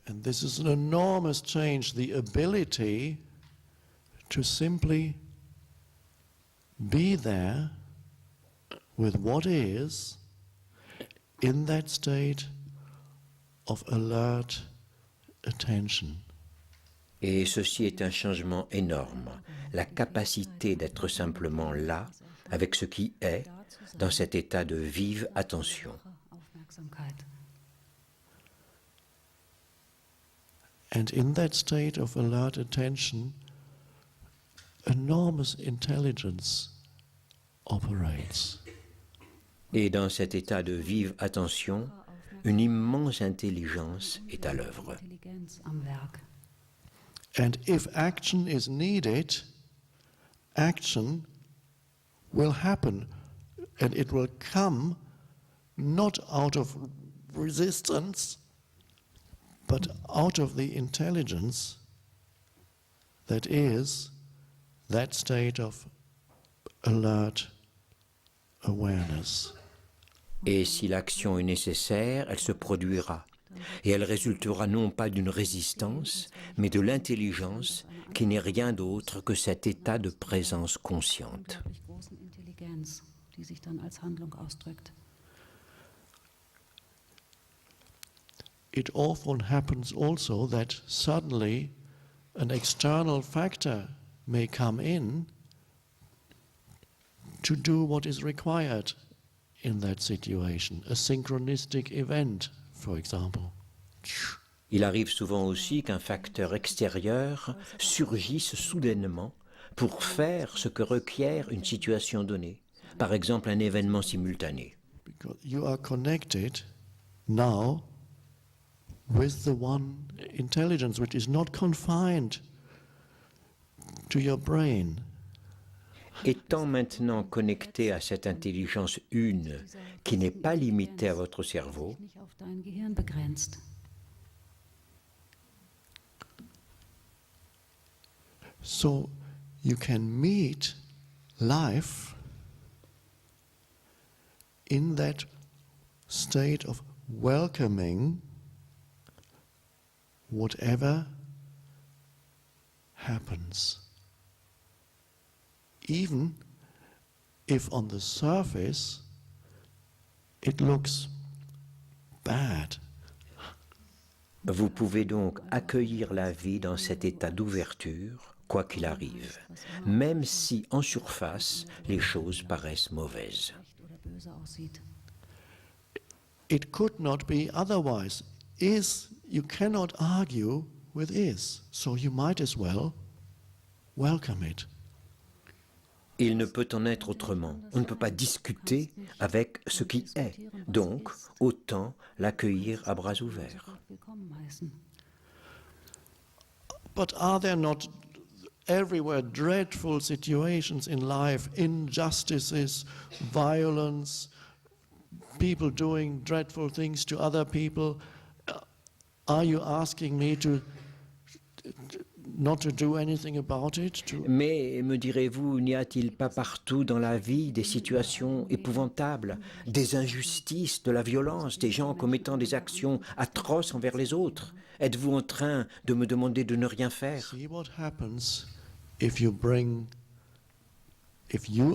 And this is an enormous change, the ability to simply be there with what is in that state of alert attention. Et ceci est un changement énorme, la capacité d'être simplement là, avec ce qui est, dans cet état de vive attention. And in that state of alert attention, enormous intelligence operates. Et dans cet état de vive attention, une immense intelligence est à l'œuvre. And if action is needed, action will happen, and it will come not out of resistance, but out of the intelligence that is that state of alert awareness. Et si l'action est nécessaire, elle se produira. Et elle résultera non pas d'une résistance, mais de l'intelligence qui n'est rien d'autre que cet état de présence consciente. It often happens also that suddenly an external factor may come in to do what is required in that situation, a synchronistic event, for example. Il arrive souvent aussi qu'un facteur extérieur surgisse soudainement pour faire ce que requiert une situation donnée, par exemple un événement simultané. Because you are connected now with the one intelligence which is not confined to your brain. Étant maintenant connecté à cette intelligence une qui n'est pas limitée à votre cerveau, so you can meet life in that state of welcoming whatever happens. Even if on the surface it looks bad. vous pouvez donc accueillir la vie dans cet état d'ouverture, quoi qu'il arrive, même si en surface les choses paraissent mauvaises. It could not be otherwise. You cannot argue with is, so you might as well welcome it. Il ne peut en être autrement. On ne peut pas discuter avec ce qui est. Donc, autant l'accueillir à bras ouverts. But are there not everywhere dreadful situations in life, injustices, violence, people doing dreadful things to other people? Are you asking me not to do anything about it? Mais, me direz-vous, n'y a-t-il pas partout dans la vie des situations épouvantables, des injustices, de la violence, des gens commettant des actions atroces envers les autres? Êtes-vous en train de me demander de ne rien faire? See what happens if you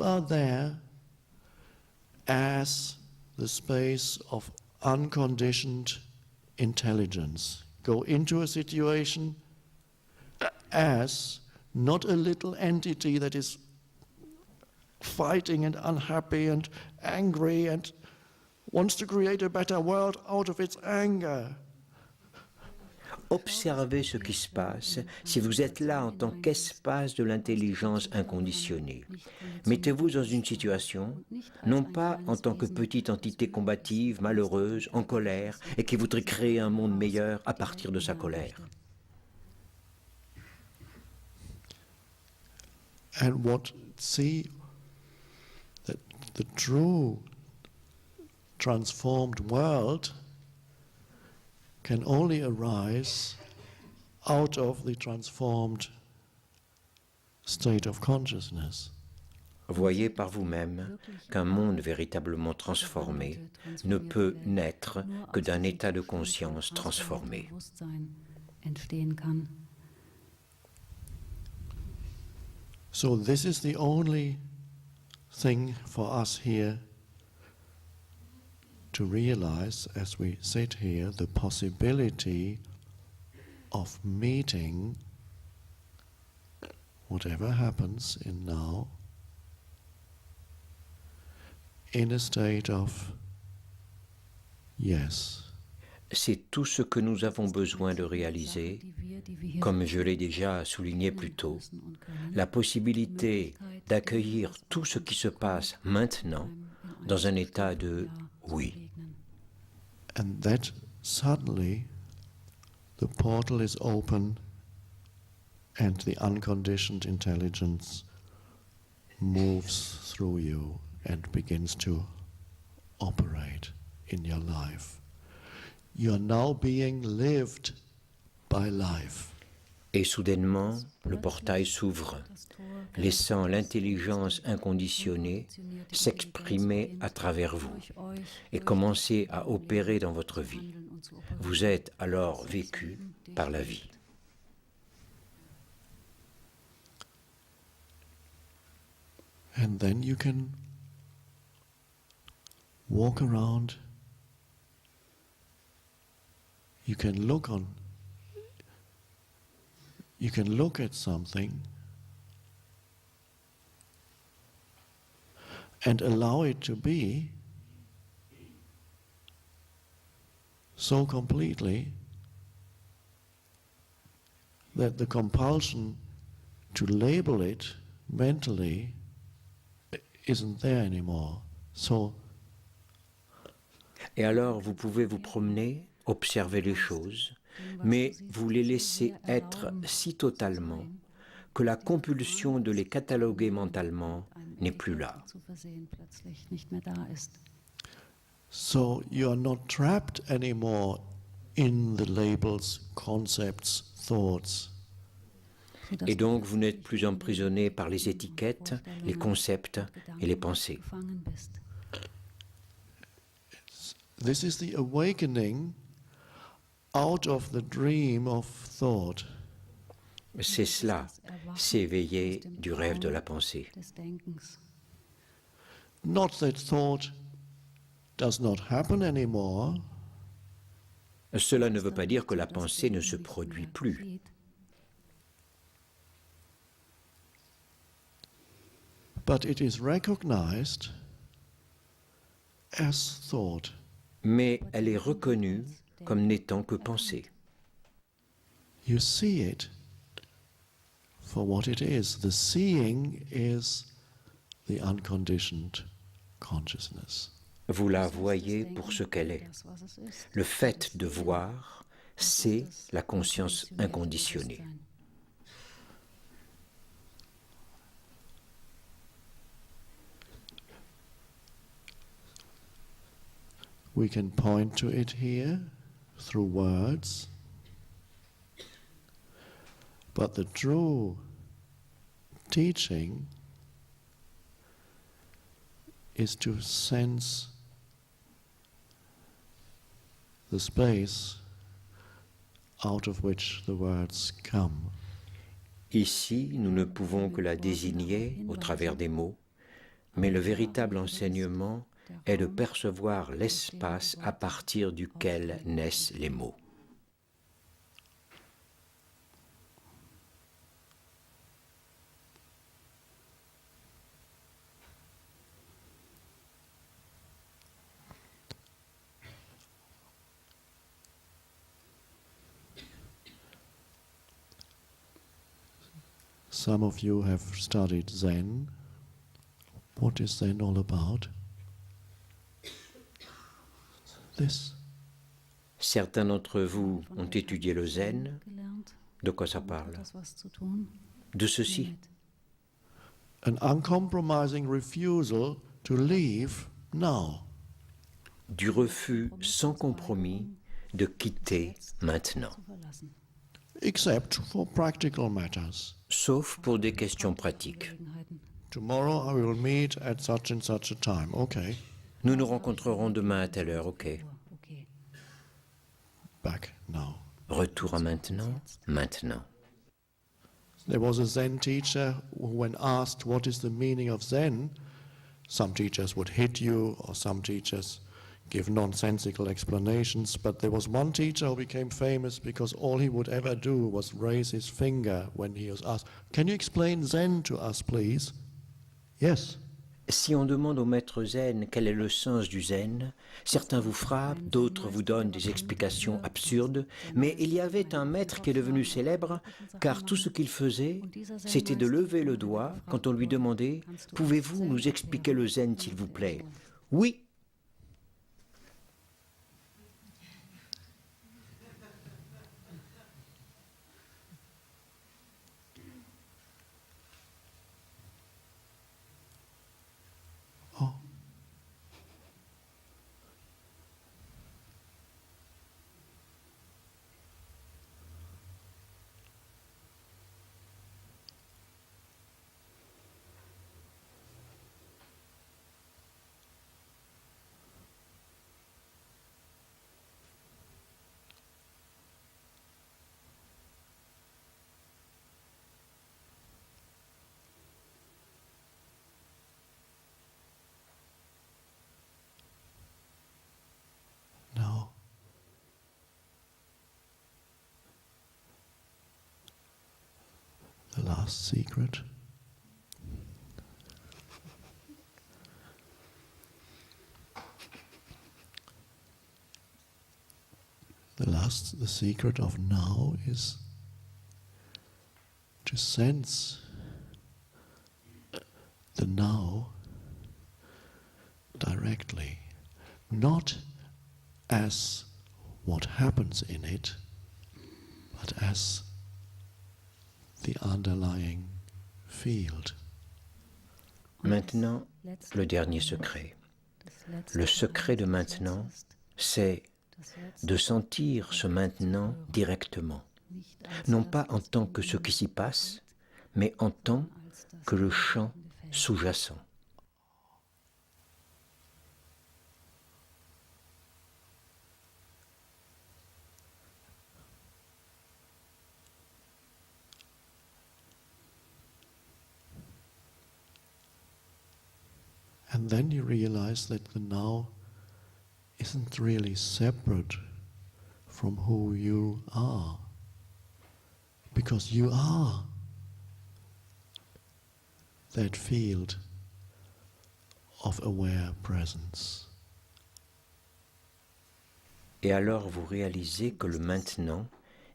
are there as the space of unconditioned intelligence. Go into a situation as not a little entity that is fighting and unhappy and angry and wants to create a better world out of its anger. Observez ce qui se passe si vous êtes là en tant qu'espace de l'intelligence inconditionnée. Mettez-vous dans une situation, non pas en tant que petite entité combative, malheureuse, en colère, et qui voudrait créer un monde meilleur à partir de sa colère. And see that the true transformed world can only arise out of the transformed state of consciousness. Voyez par vous-même qu'un monde véritablement transformé ne peut naître que d'un état de conscience transformé. So this is the only thing for us here to realize as we sit here, the possibility of meeting whatever happens in now in a state of yes. C'est tout ce que nous avons besoin de réaliser, comme je l'ai déjà souligné plus tôt, la possibilité d'accueillir tout ce qui se passe maintenant dans un état de oui. And that suddenly the portal is open and the unconditioned intelligence moves through you and begins to operate in your life. You are now being lived by life. Et soudainement, le portail s'ouvre, laissant l'intelligence inconditionnée s'exprimer à travers vous et commencer à opérer dans votre vie. Vous êtes alors vécu par la vie. And then you can walk around. You can look at something and allow it to be so completely that the compulsion to label it mentally isn't there anymore. So, et alors vous pouvez vous promener, observer les choses, mais vous les laissez être si totalement que la compulsion de les cataloguer mentalement n'est plus là. So you are not trapped anymore in the labels, concepts, thoughts. Et donc vous n'êtes plus emprisonné par les étiquettes, les concepts et les pensées. This is the awakening out of the dream of thought. C'est cela, s'éveiller du rêve de la pensée. Not that thought does not happen anymore. Cela ne veut pas dire que la pensée ne se produit plus. But it is recognized as thought. Mais elle est reconnue comme n'étant que pensée. You see it for what it is. The seeing is the unconditioned consciousness. Vous la voyez pour ce qu'elle est. Le fait de voir, c'est la conscience inconditionnée. We can point to it here through words, but the true teaching is to sense the space out of which the words come. Ici, nous ne pouvons que la désigner au travers des mots, mais le véritable enseignement, est de percevoir l'espace à partir duquel naissent les mots. Some of you have studied Zen. What is Zen all about? This. Certains d'entre vous ont étudié le zen. De quoi ça parle? De ceci. An uncompromising refusal to leave now. Du refus sans compromis de quitter maintenant. Except for practical matters. Sauf pour des questions pratiques. Tomorrow I will meet at such and such a time. Okay. Nous nous rencontrerons demain à telle heure, ok. Back now. Retour à maintenant, maintenant. There was a Zen teacher who, when asked what is the meaning of Zen, some teachers would hit you or some teachers give nonsensical explanations, but there was one teacher who became famous because all he would ever do was raise his finger when he was asked, "Can you explain Zen to us, please?" Yes. Si on demande au maître zen quel est le sens du zen, certains vous frappent, d'autres vous donnent des explications absurdes, mais il y avait un maître qui est devenu célèbre, car tout ce qu'il faisait, c'était de lever le doigt quand on lui demandait « Pouvez-vous nous expliquer le zen, s'il vous plaît ?» « Oui !» Oh. Now, the last secret. The secret of now is to sense the now directly, not as what happens in it, but as the underlying field. Maintenant, le dernier secret. Le secret de maintenant, c'est de sentir ce maintenant directement, non pas en tant que ce qui s'y passe, mais en tant que le champ sous-jacent. And then you realize that the now isn't really separate from who you are, because you are that field of aware presence. Et alors vous réalisez que le maintenant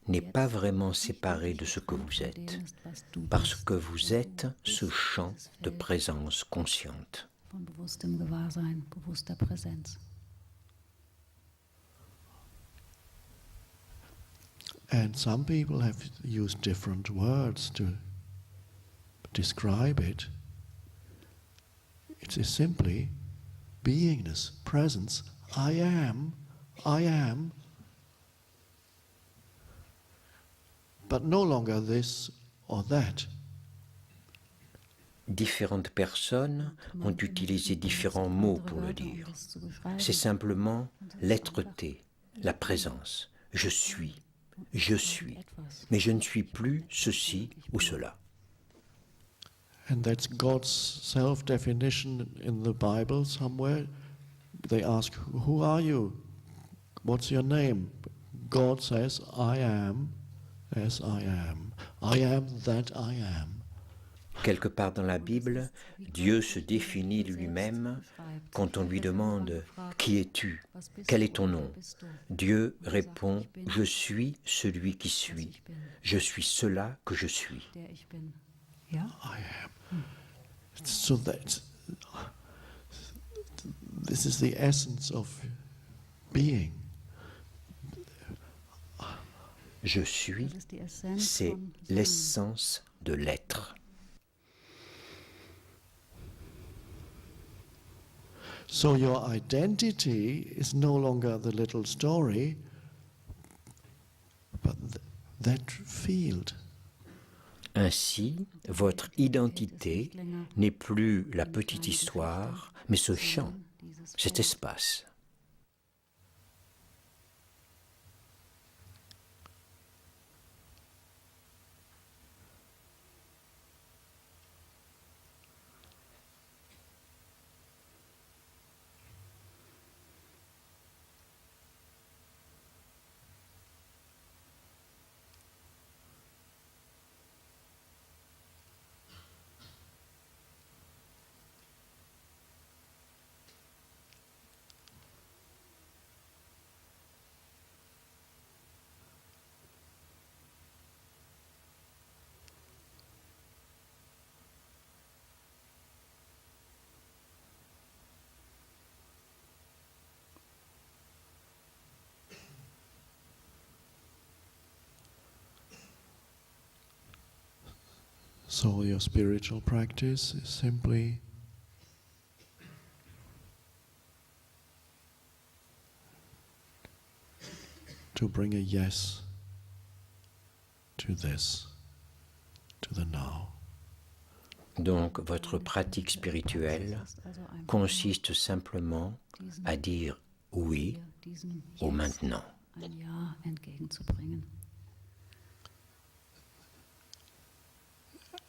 n'est pas vraiment séparé de ce que vous êtes, parce que vous êtes ce champ de présence consciente. Von bewusstem Gewahrsein, bewusster Präsenz. And some people have used different words to describe it. It is simply beingness, presence. I am, but no longer this or that. Différentes personnes ont utilisé différents mots pour le dire. C'est simplement l'être-té, la présence. Je suis, mais je ne suis plus ceci ou cela. And that's God's self-definition in the Bible somewhere. they ask, who are you? What's your name? God says, I am as I am. I am that I am. Quelque part dans la Bible, Dieu se définit lui-même quand on lui demande « Qui es-tu ? Quel est ton nom ?» Dieu répond « Je suis celui qui suis. Je suis cela que je suis. » I am. So that this is the essence of being. Je suis, c'est l'essence de l'être. So your identity is no longer the little story, but that field. Ainsi, votre identité n'est plus la petite histoire, mais ce champ, cet espace. So your spiritual practice is simply to bring a yes to this, to the now. Donc, votre pratique spirituelle consiste simplement à dire oui au maintenant.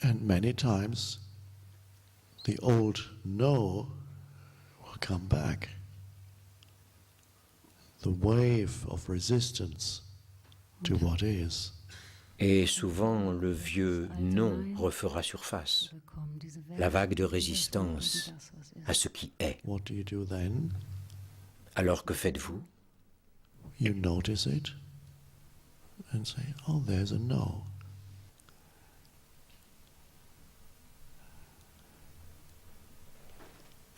And many times the old no will come back. The wave of resistance to what is. Et souvent, le vieux non refera surface, la vague de résistance à ce qui est. What do you do then? Alors que faites-vous? You notice it and say, oh, there's a no.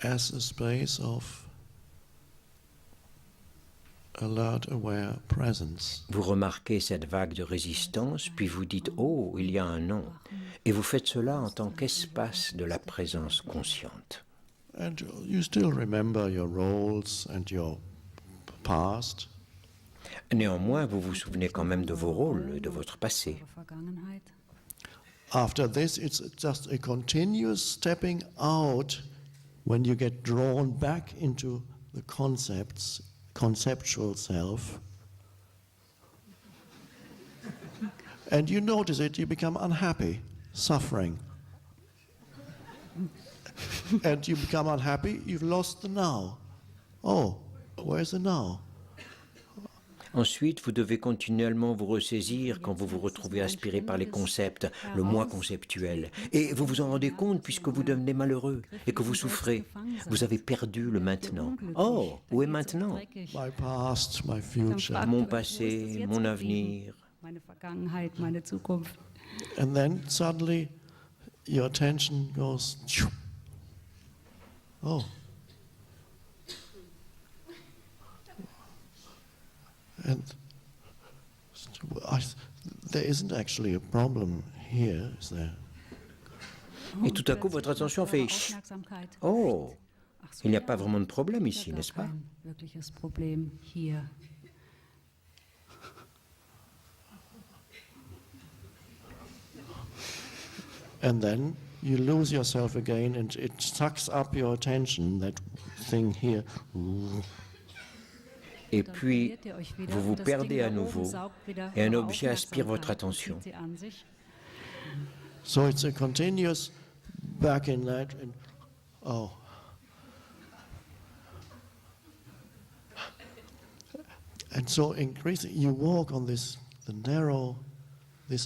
As a space of alert, aware presence. Vous remarquez cette vague de résistance, puis vous dites « Oh, il y a un non ». Et vous faites cela en tant qu'espace de la présence consciente. And you still remember your roles and your past. Néanmoins, vous vous souvenez quand même de vos rôles et de votre passé. After this, it's just a continuous stepping out when you get drawn back into the conceptual self. And you notice it, you become unhappy, suffering. And you become unhappy, you've lost the now. Oh, where's the now? Ensuite, vous devez continuellement vous ressaisir quand vous vous retrouvez aspiré par les concepts, le moi conceptuel. Et vous vous en rendez compte puisque vous devenez malheureux et que vous souffrez. Vous avez perdu le maintenant. Oh, où est maintenant? My past, my future. Mon passé, mon avenir. And then suddenly your attention goes, oh. And there isn't actually a problem here, is there? Et tout à coup, votre attention fait chut. Oh, il n'y a pas vraiment de problème ici, n'est-ce pas? And then you lose yourself again and it sucks up your attention, that thing here. Et puis, vous vous perdez à nouveau et un objet aspire votre attention. So it's a continuous back in that, and oh. And so increasing, you walk on this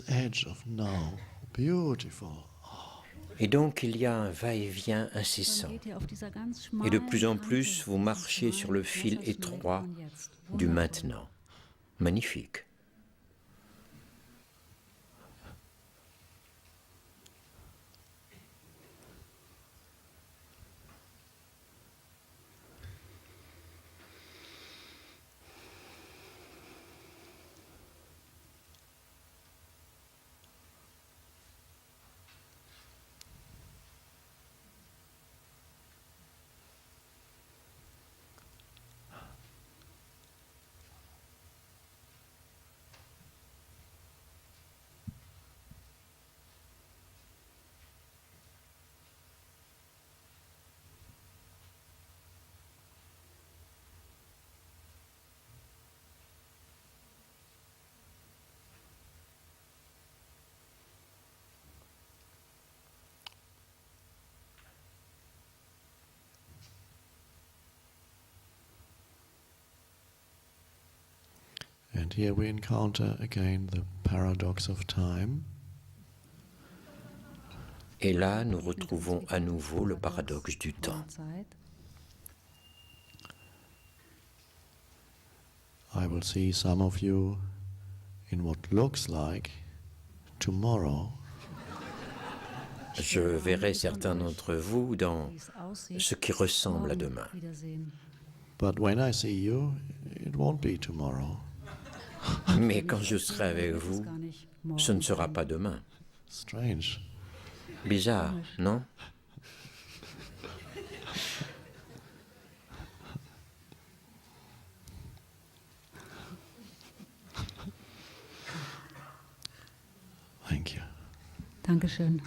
edge of now, beautiful. Et donc il y a un va-et-vient incessant. Et de plus en plus, vous marchez sur le fil étroit du maintenant. Magnifique. And here we encounter again the paradox of time. Et là, nous retrouvons à nouveau le paradoxe du temps. I will see some of you in what looks like tomorrow. Je verrai certains d'entre vous dans ce qui ressemble à demain. But when I see you, it won't be tomorrow. Mais quand je serai avec vous, ce ne sera pas demain. Strange. Bizarre, non? Thank you. Dankeschön.